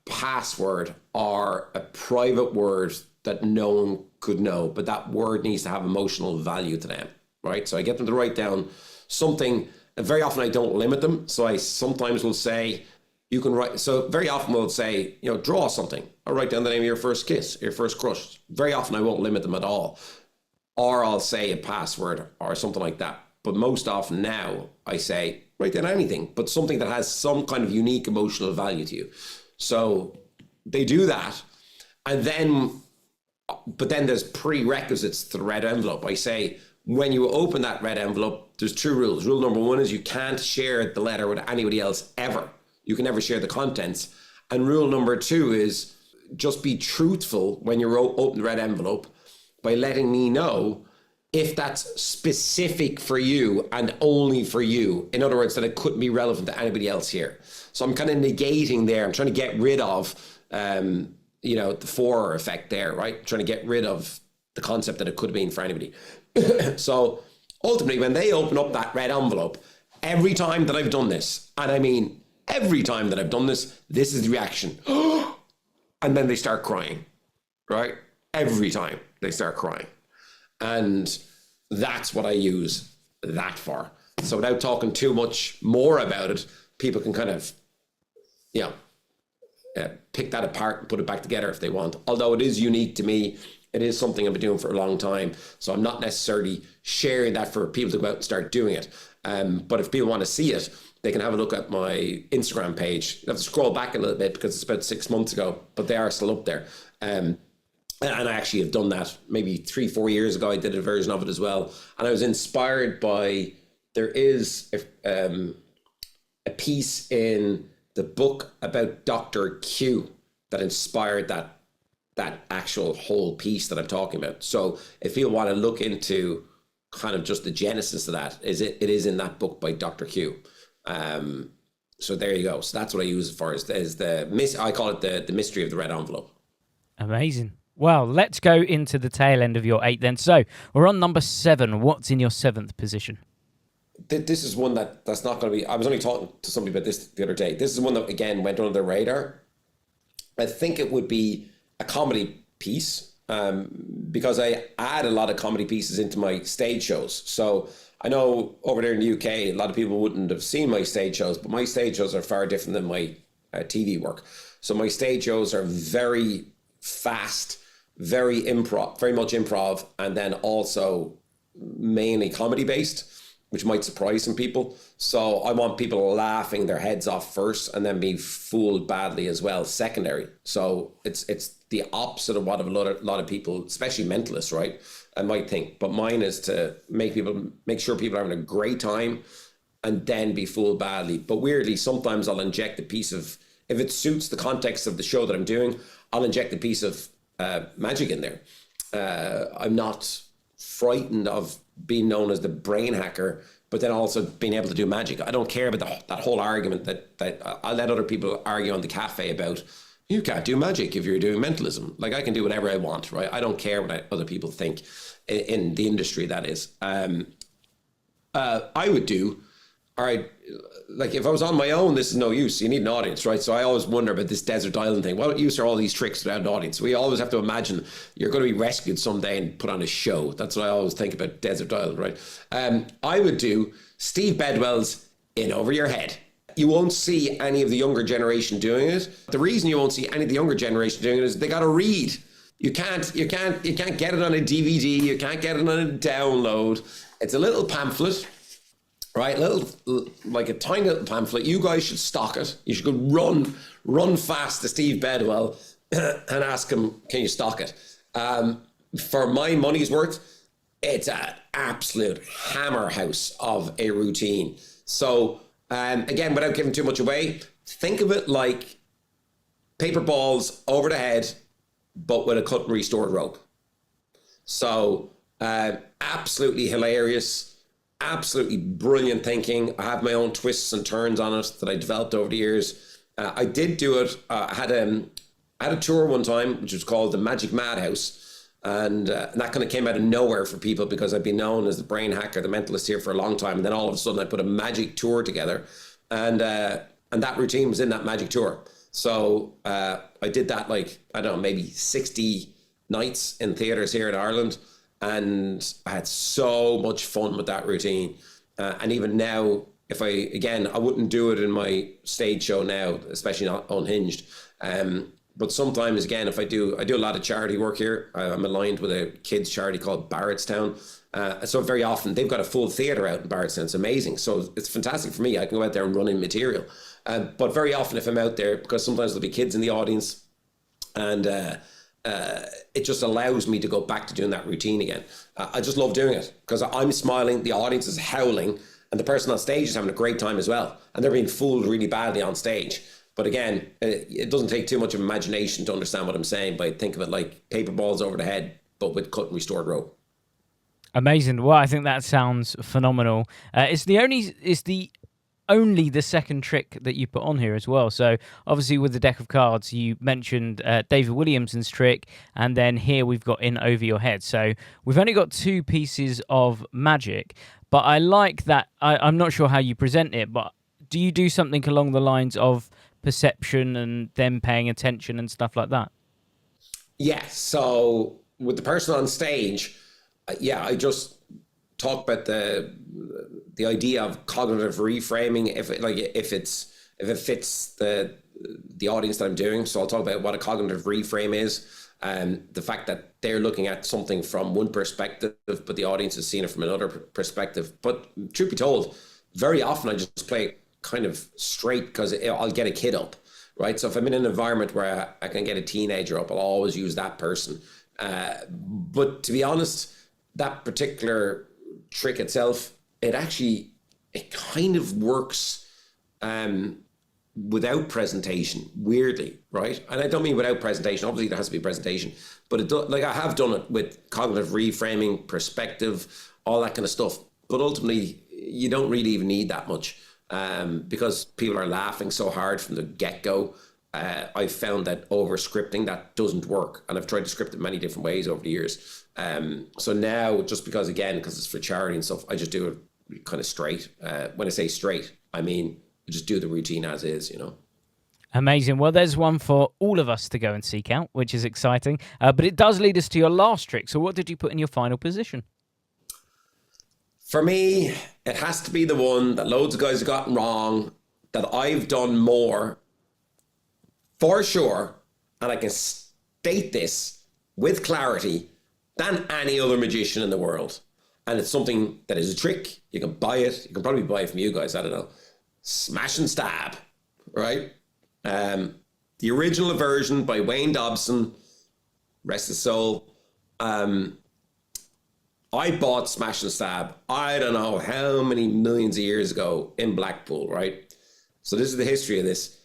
password or a private word that no one could know, but that word needs to have emotional value to them, right? So I get them to write down something, and very often I don't limit them. So I sometimes will say, you can write, so very often we'll say, draw something, or write down the name of your first kiss, your first crush. Very often I won't limit them at all. Or I'll say a password or something like that. But most often now I say, write down anything, but something that has some kind of unique emotional value to you. So they do that. And then, but then there's prerequisites to the red envelope. I say, when you open that red envelope, there's two rules. Rule number one is you can't share the letter with anybody else ever. You can never share the contents. And rule number two is just be truthful when you open the red envelope by letting me know if that's specific for you and only for you. In other words, that it couldn't be relevant to anybody else here. So I'm kind of negating there. I'm trying to get rid of, the for effect there, right? I'm trying to get rid of the concept that it could have been for anybody. So ultimately, when they open up that red envelope, every time that I've done this, and I mean every time that I've done this, this is the reaction. And then they start crying, right? Every time they start crying. And that's what I use that for. So without talking too much more about it, people can kind of, pick that apart and put it back together if they want. Although it is unique to me, it is something I've been doing for a long time. So I'm not necessarily sharing that for people to go out and start doing it. But if people want to see it, they can have a look at my Instagram page. You have to scroll back a little bit because it's about 6 months ago, but they are still up there. And I actually have done that maybe 3-4 years ago. I did a version of it as well. And I was inspired by, there is a piece in the book about Dr. Q that inspired that actual whole piece that I'm talking about. So if you want to look into kind of just the genesis of that, it is in that book by Dr. Q. So there you go. So that's what I use for is I call it the mystery of the red envelope. Amazing. Well, let's go into the tail end of your 8 then. So we're on number 7. What's in your 7th position? This is one that's not going to be, I was only talking to somebody about this the other day. This is one that, again, went under the radar. I think it would be a comedy piece because I add a lot of comedy pieces into my stage shows. So I know over there in the UK, a lot of people wouldn't have seen my stage shows, but my stage shows are far different than my TV work. So my stage shows are very fast, very much improv, and then also mainly comedy based, which might surprise some people. So I want people laughing their heads off first and then be fooled badly as well, secondary. So it's the opposite of what a lot of people, especially mentalists, right, I might think. But mine is to make sure people are having a great time and then be fooled badly. But weirdly, sometimes I'll inject a piece of, if it suits the context of the show that I'm doing, I'll inject a piece of magic in there. I'm not frightened of being known as the brain hacker, but then also being able to do magic. I don't care about that whole argument that I let other people argue on the cafe about, you can't do magic if you're doing mentalism. Like, I can do whatever I want, right? I don't care what other people think in the industry, that is. I would do, all right, like if I was on my own, this is no use. You need an audience, right? So I always wonder about this desert island thing. What use are all these tricks without an audience? We always have to imagine you're going to be rescued someday and put on a show. That's what I always think about desert island, right? I would do Steve Bedwell's In Over Your Head. You won't see any of the younger generation doing it. The reason you won't see any of the younger generation doing it is they got to read. You can't get it on a DVD. You can't get it on a download. It's a little pamphlet. Right, like a tiny little pamphlet. You guys should stock it. You should go run fast to Steve Bedwell and ask him, can you stock it? For my money's worth, it's an absolute hammer house of a routine. So again, without giving too much away, think of it like paper balls over the head, but with a cut and restored rope. So absolutely hilarious. Absolutely brilliant thinking. I have my own twists and turns on it that I developed over the years. I did do it. I had a tour one time, which was called the Magic Madhouse. And that kind of came out of nowhere for people because I've been known as the brain hacker, the mentalist here for a long time. And then all of a sudden I put a magic tour together. And that routine was in that magic tour. So I did that maybe 60 nights in theatres here in Ireland. And I had so much fun with that routine. And even now, I wouldn't do it in my stage show now, especially not Unhinged. But sometimes, again, if I do a lot of charity work here. I'm aligned with a kids charity called Barrettstown. So very often they've got a full theatre out in Barrettstown. It's amazing. So it's fantastic for me. I can go out there and run in material. But very often if I'm out there, because sometimes there'll be kids in the audience, and it just allows me to go back to doing that routine again. I just love doing it because I'm smiling, the audience is howling, and the person on stage is having a great time as well. And they're being fooled really badly on stage. But again, it doesn't take too much of imagination to understand what I'm saying, but think of it like paper balls over the head, but with cut and restored rope. Amazing. Well, I think that sounds phenomenal. It's only the second trick that you put on here as well. So obviously with the deck of cards, you mentioned David Williamson's trick, and then here we've got In Over Your Head. So we've only got two pieces of magic, but I like that. I'm not sure how you present it, but do you do something along the lines of perception and them paying attention and stuff like that? Yeah. So with the person on stage, I just talk about the idea of cognitive reframing if it fits the audience that I'm doing. So I'll talk about what a cognitive reframe is, and the fact that they're looking at something from one perspective, but the audience is seeing it from another perspective. But truth be told, very often I just play kind of straight because I'll get a kid up, right? So if I'm in an environment where I can get a teenager up, I'll always use that person. But to be honest, that particular trick itself, it kind of works without presentation, weirdly, right? And I don't mean without presentation. Obviously, there has to be presentation, but I have done it with cognitive reframing, perspective, all that kind of stuff. But ultimately, you don't really even need that much because people are laughing so hard from the get-go. I've found that over scripting, that doesn't work. And I've tried to script it many different ways over the years. So now, just because it's for charity and stuff, I just do it kind of straight. When I say straight, I mean, I just do the routine as is, you know. Amazing. Well, there's one for all of us to go and seek out, which is exciting. But it does lead us to your last trick. So what did you put in your final position? For me, it has to be the one that loads of guys have gotten wrong, that I've done more, for sure, and I can state this with clarity than any other magician in the world. And it's something that is a trick. You can buy it. You can probably buy it from you guys. I don't know. Smash and Stab, right? The original version by Wayne Dobson, rest his soul. I bought Smash and Stab, I don't know how many millions of years ago in Blackpool, right? So this is the history of this.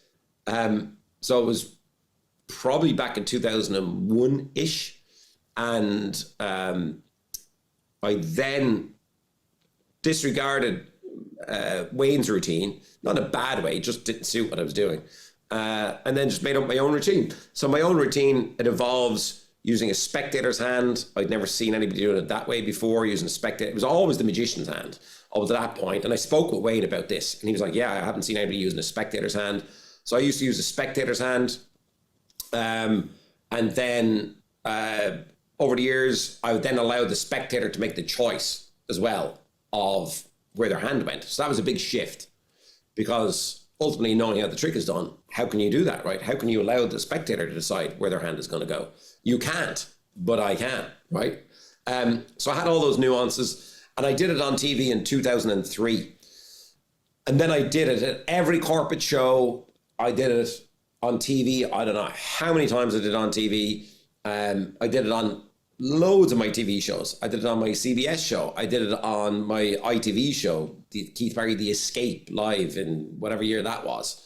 So it was probably back in 2001-ish. And I then disregarded Wayne's routine, not in a bad way, it just didn't suit what I was doing. And then just made up my own routine. So my own routine, it involves using a spectator's hand. I'd never seen anybody doing it that way before, using a spectator. It was always the magician's hand up to that point. And I spoke with Wayne about this, and he was like, yeah, I haven't seen anybody using a spectator's hand. So I used to use a spectator's hand. And then over the years, I would then allow the spectator to make the choice as well of where their hand went. So that was a big shift, because ultimately, knowing how the trick is done, how can you do that, right? How can you allow the spectator to decide where their hand is going to go? You can't, but I can, right? So I had all those nuances, and I did it on TV in 2003. And then I did it at every corporate show. I did it on TV. I don't know how many times I did it on TV. I did it on loads of my TV shows. I did it on my CBS show. I did it on my ITV show, the Keith Barry, The Escape, live in whatever year that was.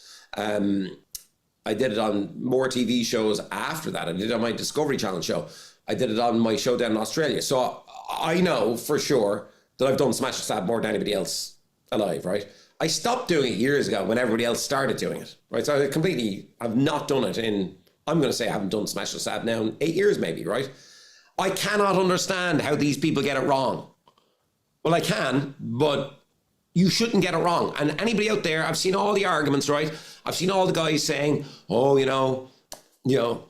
I did it on more TV shows after that. I did it on my Discovery Channel show. I did it on my show down in Australia. So I know for sure that I've done Smash and Stab more than anybody else alive, right? I stopped doing it years ago when everybody else started doing it, right? So I've not done it in, I'm going to say I haven't done Smash and Stab now in 8 years maybe, right? I cannot understand how these people get it wrong. Well, I can, but you shouldn't get it wrong. And anybody out there, I've seen all the arguments, right? I've seen all the guys saying, oh, you know,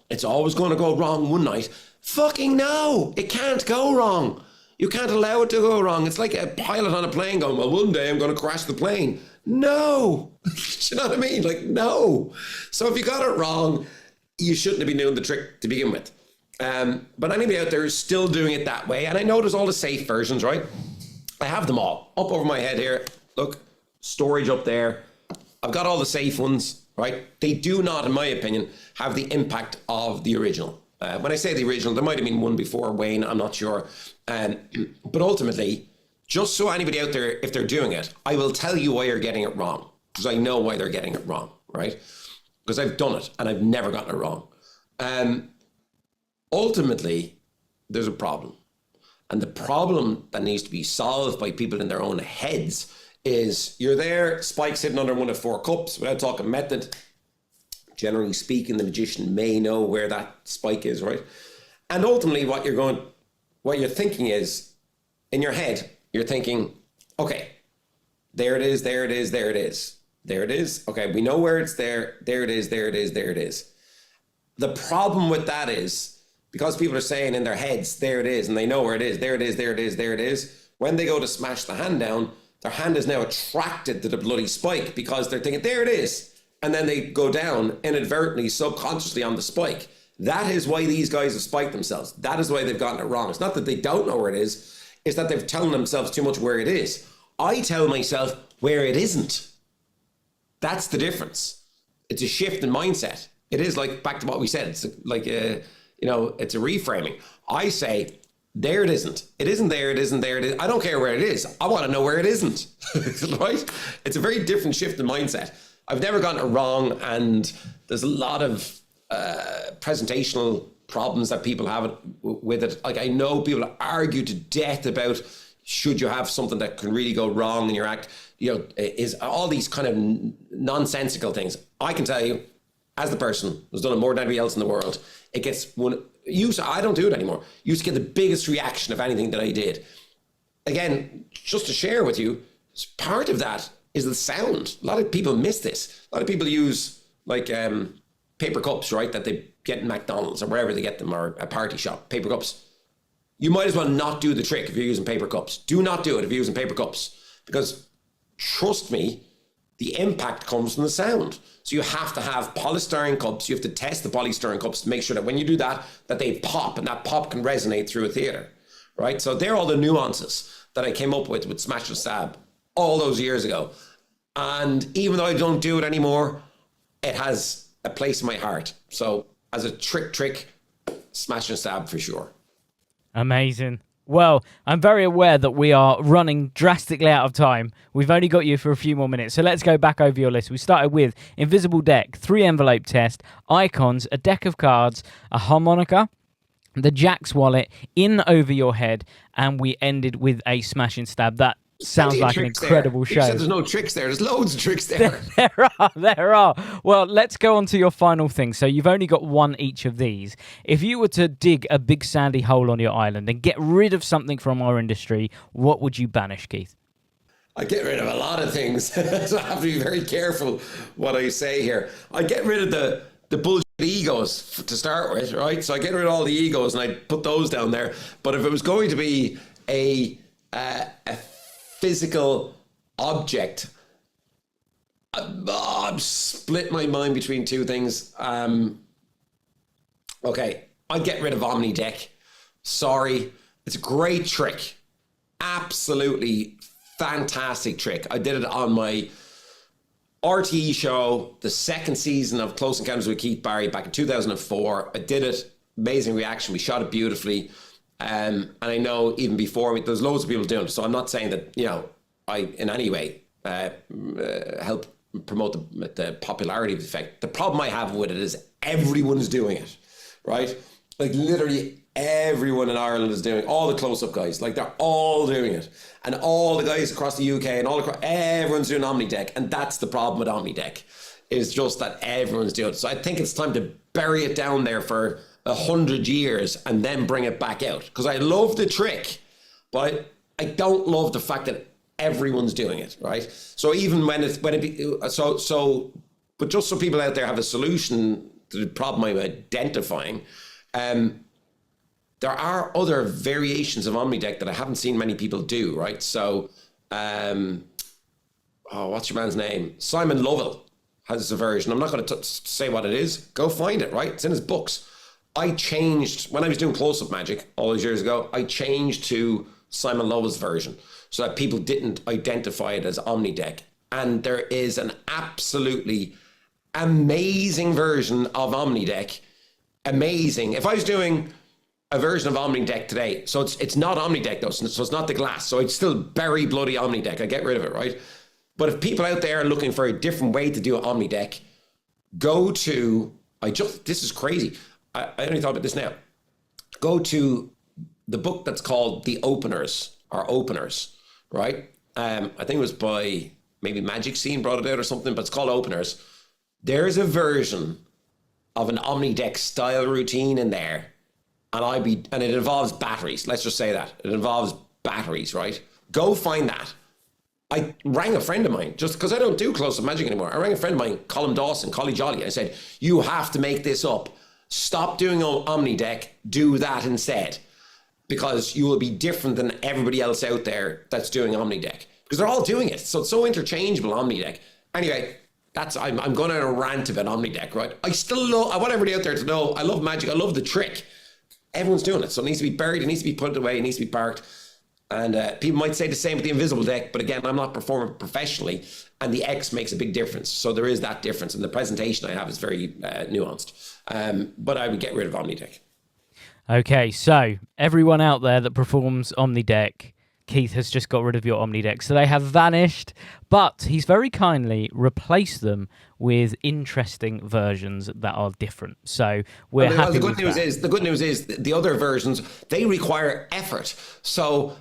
it's always going to go wrong one night. Fucking no, it can't go wrong. You can't allow it to go wrong. It's like a pilot on a plane going, well, one day I'm going to crash the plane. No. Do you know what I mean? Like, no. So if you got it wrong, you shouldn't have been doing the trick to begin with. But anybody out there is still doing it that way. And I know there's all the safe versions, right? I have them all up over my head here. Look, storage up there. I've got all the safe ones, right? They do not, in my opinion, have the impact of the original. When I say the original, there might have been one before Wayne, I'm not sure. But ultimately, just so anybody out there, if they're doing it, I will tell you why you're getting it wrong, because I know why they're getting it wrong, right? Because I've done it and I've never gotten it wrong. Ultimately, there's a problem. And the problem that needs to be solved by people in their own heads is you're there, spike sitting under one of 4 cups, without talking method. Generally speaking, the magician may know where that spike is, right? And ultimately what you're thinking is, in your head, you're thinking, okay, there it is, there it is, there it is. There it is. Okay, we know where it's there. There it is, there it is, there it is. The problem with that is, because people are saying in their heads, there it is, and they know where it is, there it is, there it is, there it is. When they go to smash the hand down, their hand is now attracted to the bloody spike because they're thinking, there it is. And then they go down inadvertently, subconsciously on the spike. That is why these guys have spiked themselves. That is why they've gotten it wrong. It's not that they don't know where it is. It's that they've telling themselves too much where it is. I tell myself where it isn't. That's the difference. It's a shift in mindset. It is like, back to what we said, it's like it's a reframing. I say, there it isn't. It isn't there, it isn't there, it is. I don't care where it is. I want to know where it isn't, right? It's a very different shift in mindset. I've never gotten it wrong, and there's a lot of presentational problems that people have with it. Like, I know people argue to death about, should you have something that can really go wrong in your act? Is all these kind of nonsensical things. I can tell you, as the person who's done it more than anybody else in the world, it gets I don't do it anymore. Used to get the biggest reaction of anything that I did. Again, just to share with you, part of that is the sound. A lot of people miss this. A lot of people use like paper cups, right, that they get in McDonald's or wherever they get them, or a party shop, paper cups. You might as well not do the trick if you're using paper cups. Do not do it if you're using paper cups, because trust me, the impact comes from the sound. So you have to have polystyrene cups. You have to test the polystyrene cups to make sure that when you do that, that they pop, and that pop can resonate through a theater, right? So they're all the nuances that I came up with Smash and Stab all those years ago. And even though I don't do it anymore, it has a place in my heart. So as a trick, Smash and Stab for sure. Amazing. Well, I'm very aware that we are running drastically out of time. We've only got you for a few more minutes, so let's go back over your list. We started with Invisible Deck, 3-envelope test, icons, a deck of cards, a harmonica, the Jack's wallet, in over your head, and we ended with a Smash and Stab. That sounds like an incredible show. You said there's no tricks there. There's loads of tricks there. There are. Well, let's go on to your final thing. So you've only got one each of these. If you were to dig a big sandy hole on your island and get rid of something from our industry, what would you banish, Keith? I get rid of a lot of things, so I have to be very careful what I say here. I get rid of the bullshit egos to start with, right? So I get rid of all the egos and I put those down there. But if it was going to be a physical object, I've split my mind between two things. Okay, I'd get rid of Omni Deck. Sorry, it's a great trick. Absolutely fantastic trick. I did it on my RTE show, the second season of Close Encounters with Keith Barry back in 2004. I did it, amazing reaction. We shot it beautifully. And I know even before me, there's loads of people doing it. So I'm not saying that, I in any way help promote the popularity of the effect. The problem I have with it is everyone's doing it, right? Like literally everyone in Ireland is doing it. All the close-up guys, like they're all doing it. And all the guys across the UK and everyone's doing Omni Deck. And that's the problem with Omni Deck, is just that everyone's doing it. So I think it's time to bury it down there for 100 years and then bring it back out, because I love the trick, but I don't love the fact that everyone's doing it, right? So even but just so people out there have a solution to the problem I'm identifying, there are other variations of Omni Deck that I haven't seen many people do, right? So what's your man's name? Simon Lovell has a version. I'm not going to say what it is. Go find it, right? It's in his books. I changed, when I was doing close-up magic all those years ago, I changed to Simon Lovell's version so that people didn't identify it as Omni Deck. And there is an absolutely amazing version of Omni Deck. Amazing. If I was doing a version of Omni Deck today, so it's not Omni Deck though, so it's not the glass, so it's still very bloody Omni Deck. I get rid of it, right? But if people out there are looking for a different way to do an Omni Deck, go to, this is crazy. I only thought about this now. Go to the book that's called The Openers, or Openers, right? I think it was by maybe Magic Scene brought it out or something, but it's called Openers. There's a version of an Omni Deck style routine in there, and it involves batteries. Let's just say that. It involves batteries, right? Go find that. I rang a friend of mine, just because I don't do close-up magic anymore. I rang a friend of mine, Colin Dawson, Collie Jolly. I said, you have to make this up. Stop doing Omni Deck, do that instead, because you will be different than everybody else out there that's doing Omni Deck, because they're all doing it. So it's so interchangeable, Omni Deck. Anyway, I'm going on a rant about Omni Deck, right? I want everybody out there to know I love magic. I love the trick. Everyone's doing it. So it needs to be buried. It needs to be put away. It needs to be parked. And people might say the same with the Invisible Deck, but again, I'm not performing professionally, and the X makes a big difference. So there is that difference, and the presentation I have is very nuanced. But I would get rid of Omni Deck. Okay, so everyone out there that performs Omni Deck, Keith has just got rid of your Omni Deck. So they have vanished, but he's very kindly replaced them with interesting versions that are different. So we're happy with that. The good news is the other versions, they require effort. So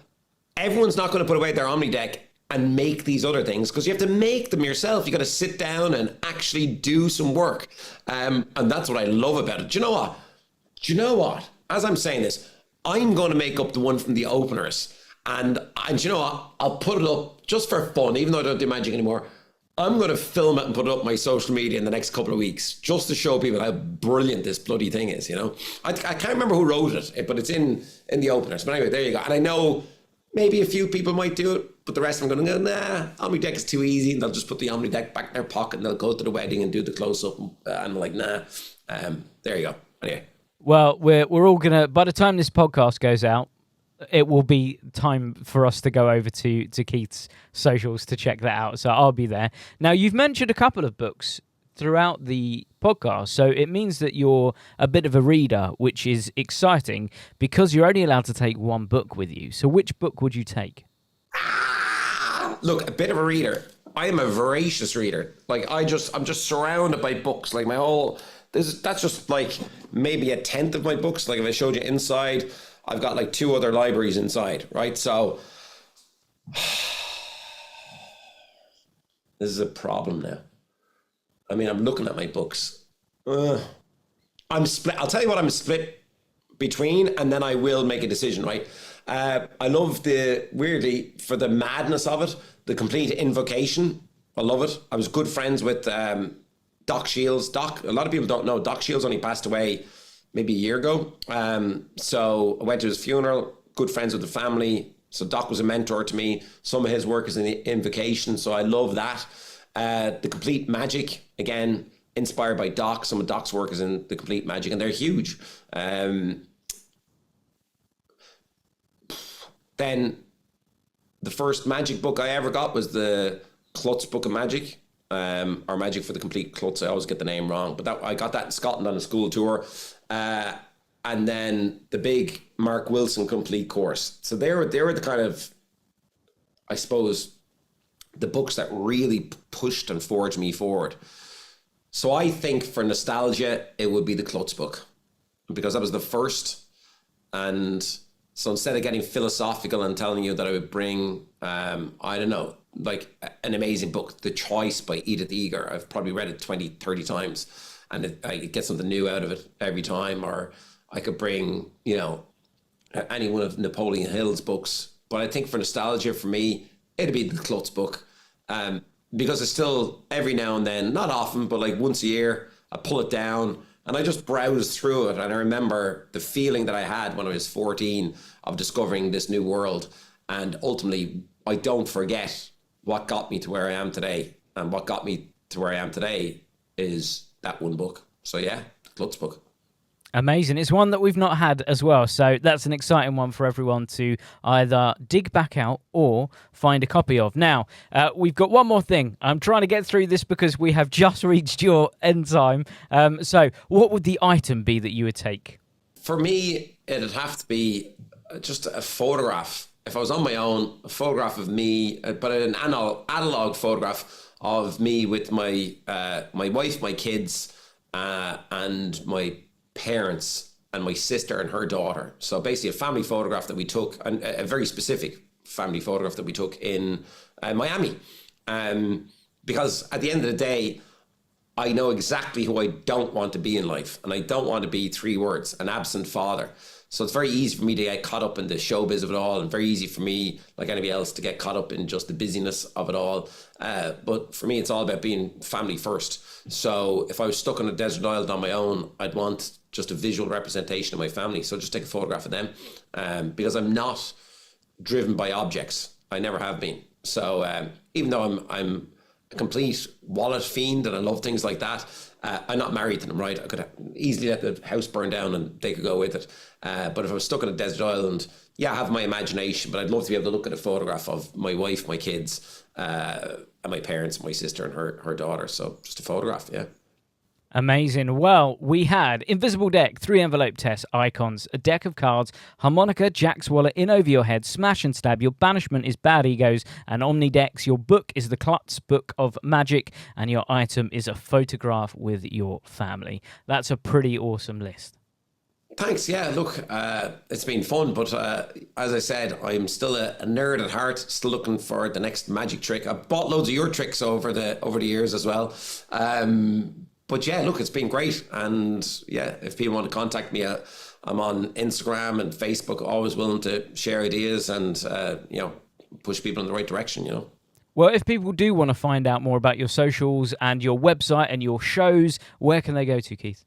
everyone's not going to put away their Omni Deck and make these other things, because you have to make them yourself. You got to sit down and actually do some work. And that's what I love about it. Do you know what? As I'm saying this, I'm going to make up the one from the Openers. And do you know what? I'll put it up just for fun, even though I don't do magic anymore. I'm going to film it and put it up on my social media in the next couple of weeks, just to show people how brilliant this bloody thing is, I can't remember who wrote it, but it's in the Openers. But anyway, there you go. And I know maybe a few people might do it, But the rest of them are going to go, nah, Omni Deck is too easy. And they'll just put the Omni Deck back in their pocket and they'll go to the wedding and do the close-up. And I'm like, nah. There you go. Anyway. Well, we're all going to, by the time this podcast goes out, it will be time for us to go over to Keith's socials to check that out. So I'll be there. Now, you've mentioned a couple of books throughout the podcast, so it means that you're a bit of a reader, which is exciting because you're only allowed to take one book with you. So which book would you take? Look, a bit of a reader. I am a voracious reader. Like I'm just surrounded by books. Like that's just like maybe a tenth of my books. Like if I showed you inside, I've got like 2 other libraries inside, right? So this is a problem now. I mean, I'm looking at my books. I'm split. I'll tell you what I'm split between, and then I will make a decision, right? I love weirdly, for the madness of it, the complete invocation. I love it. I was good friends with Doc Shields. Doc, a lot of people don't know, Doc Shields only passed away maybe a year ago. So I went to his funeral, good friends with the family. So Doc was a mentor to me. Some of his work is in the invocation, so I love that. The Complete Magic, again, inspired by Doc. Some of Doc's work is in The Complete Magic, and they're huge. Then the first magic book I ever got was the Klutz Book of Magic, or Magic for the Complete Klutz. I always get the name wrong, but I got that in Scotland on a school tour. And then the big Mark Wilson Complete Course. So they were the kind of, I suppose, the books that really pushed and forged me forward. So I think for nostalgia, it would be the Klutz book, because that was the first. And so instead of getting philosophical and telling you that I would bring, I don't know, like an amazing book, The Choice by Edith Eger. I've probably read it 20, 30 times, and I get something new out of it every time. Or I could bring, any one of Napoleon Hill's books. But I think for nostalgia, for me, it'd be the Klutz book. Because it's still, every now and then, not often, but like once a year, I pull it down and I just browse through it. And I remember the feeling that I had when I was 14 of discovering this new world. And ultimately, I don't forget what got me to where I am today. And what got me to where I am today is that one book. So yeah, the Klutz book. Amazing. It's one that we've not had as well, so that's an exciting one for everyone to either dig back out or find a copy of. Now, we've got one more thing. I'm trying to get through this because we have just reached your end time. So what would the item be that you would take? For me, it'd have to be just a photograph. If I was on my own, a photograph of me, but an analog photograph of me with my wife, my kids, and my parents and my sister and her daughter. So basically a family photograph that we took, and a very specific family photograph that we took in Miami. Because at the end of the day, I know exactly who I don't want to be in life. And I don't want to be 3 words, an absent father. So it's very easy for me to get caught up in the showbiz of it all, and very easy for me, like anybody else, to get caught up in just the busyness of it all. But for me, it's all about being family first. So if I was stuck on a desert island on my own, I'd want just a visual representation of my family. So just take a photograph of them, because I'm not driven by objects. I never have been. So even though I'm a complete wallet fiend and I love things like that, I'm not married to them, right? I could easily let the house burn down and they could go with it. But if I was stuck on a desert island, yeah, I have my imagination, but I'd love to be able to look at a photograph of my wife, my kids, and my parents, my sister and her daughter. So just a photograph, yeah. Amazing. Well, we had Invisible Deck, 3 envelope test, icons, a deck of cards, harmonica, Jack's wallet, in over your head, smash and stab, your banishment is bad egos, and Omni Decks. Your book is the Klutz Book of Magic, and your item is a photograph with your family. That's a pretty awesome list. Thanks. Yeah, look, it's been fun, but as I said, I'm still a nerd at heart, still looking for the next magic trick. I've bought loads of your tricks over the years as well. But yeah, look, it's been great. And yeah, if people want to contact me, I'm on Instagram and Facebook, always willing to share ideas and, push people in the right direction, Well, if people do want to find out more about your socials and your website and your shows, where can they go to, Keith?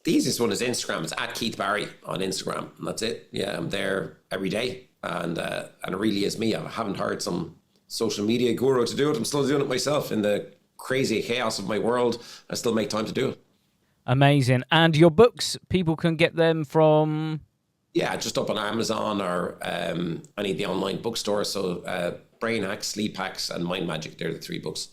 The easiest one is Instagram. It's at Keith Barry on Instagram. And that's it. Yeah, I'm there every day. and it really is me. I haven't hired some social media guru to do it. I'm still doing it myself in the crazy chaos of my world. I still make time to do it. Amazing. And your books, people can get them from... Yeah, just up on Amazon or any of the online bookstores. So Brain Hacks, Sleep Hacks, and Mind Magic, they're the 3 books.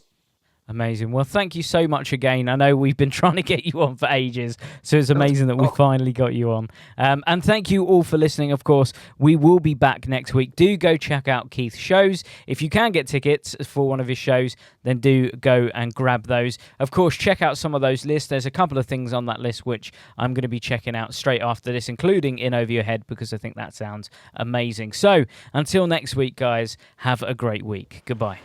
Amazing. Well, thank you so much again. I know we've been trying to get you on for ages, so it's amazing that we finally got you on. And thank you all for listening, of course. We will be back next week. Do go check out Keith's shows. If you can get tickets for one of his shows, then do go and grab those. Of course, check out some of those lists. There's a couple of things on that list which I'm going to be checking out straight after this, including In Over Your Head, because I think that sounds amazing. So, until next week, guys, have a great week. Goodbye.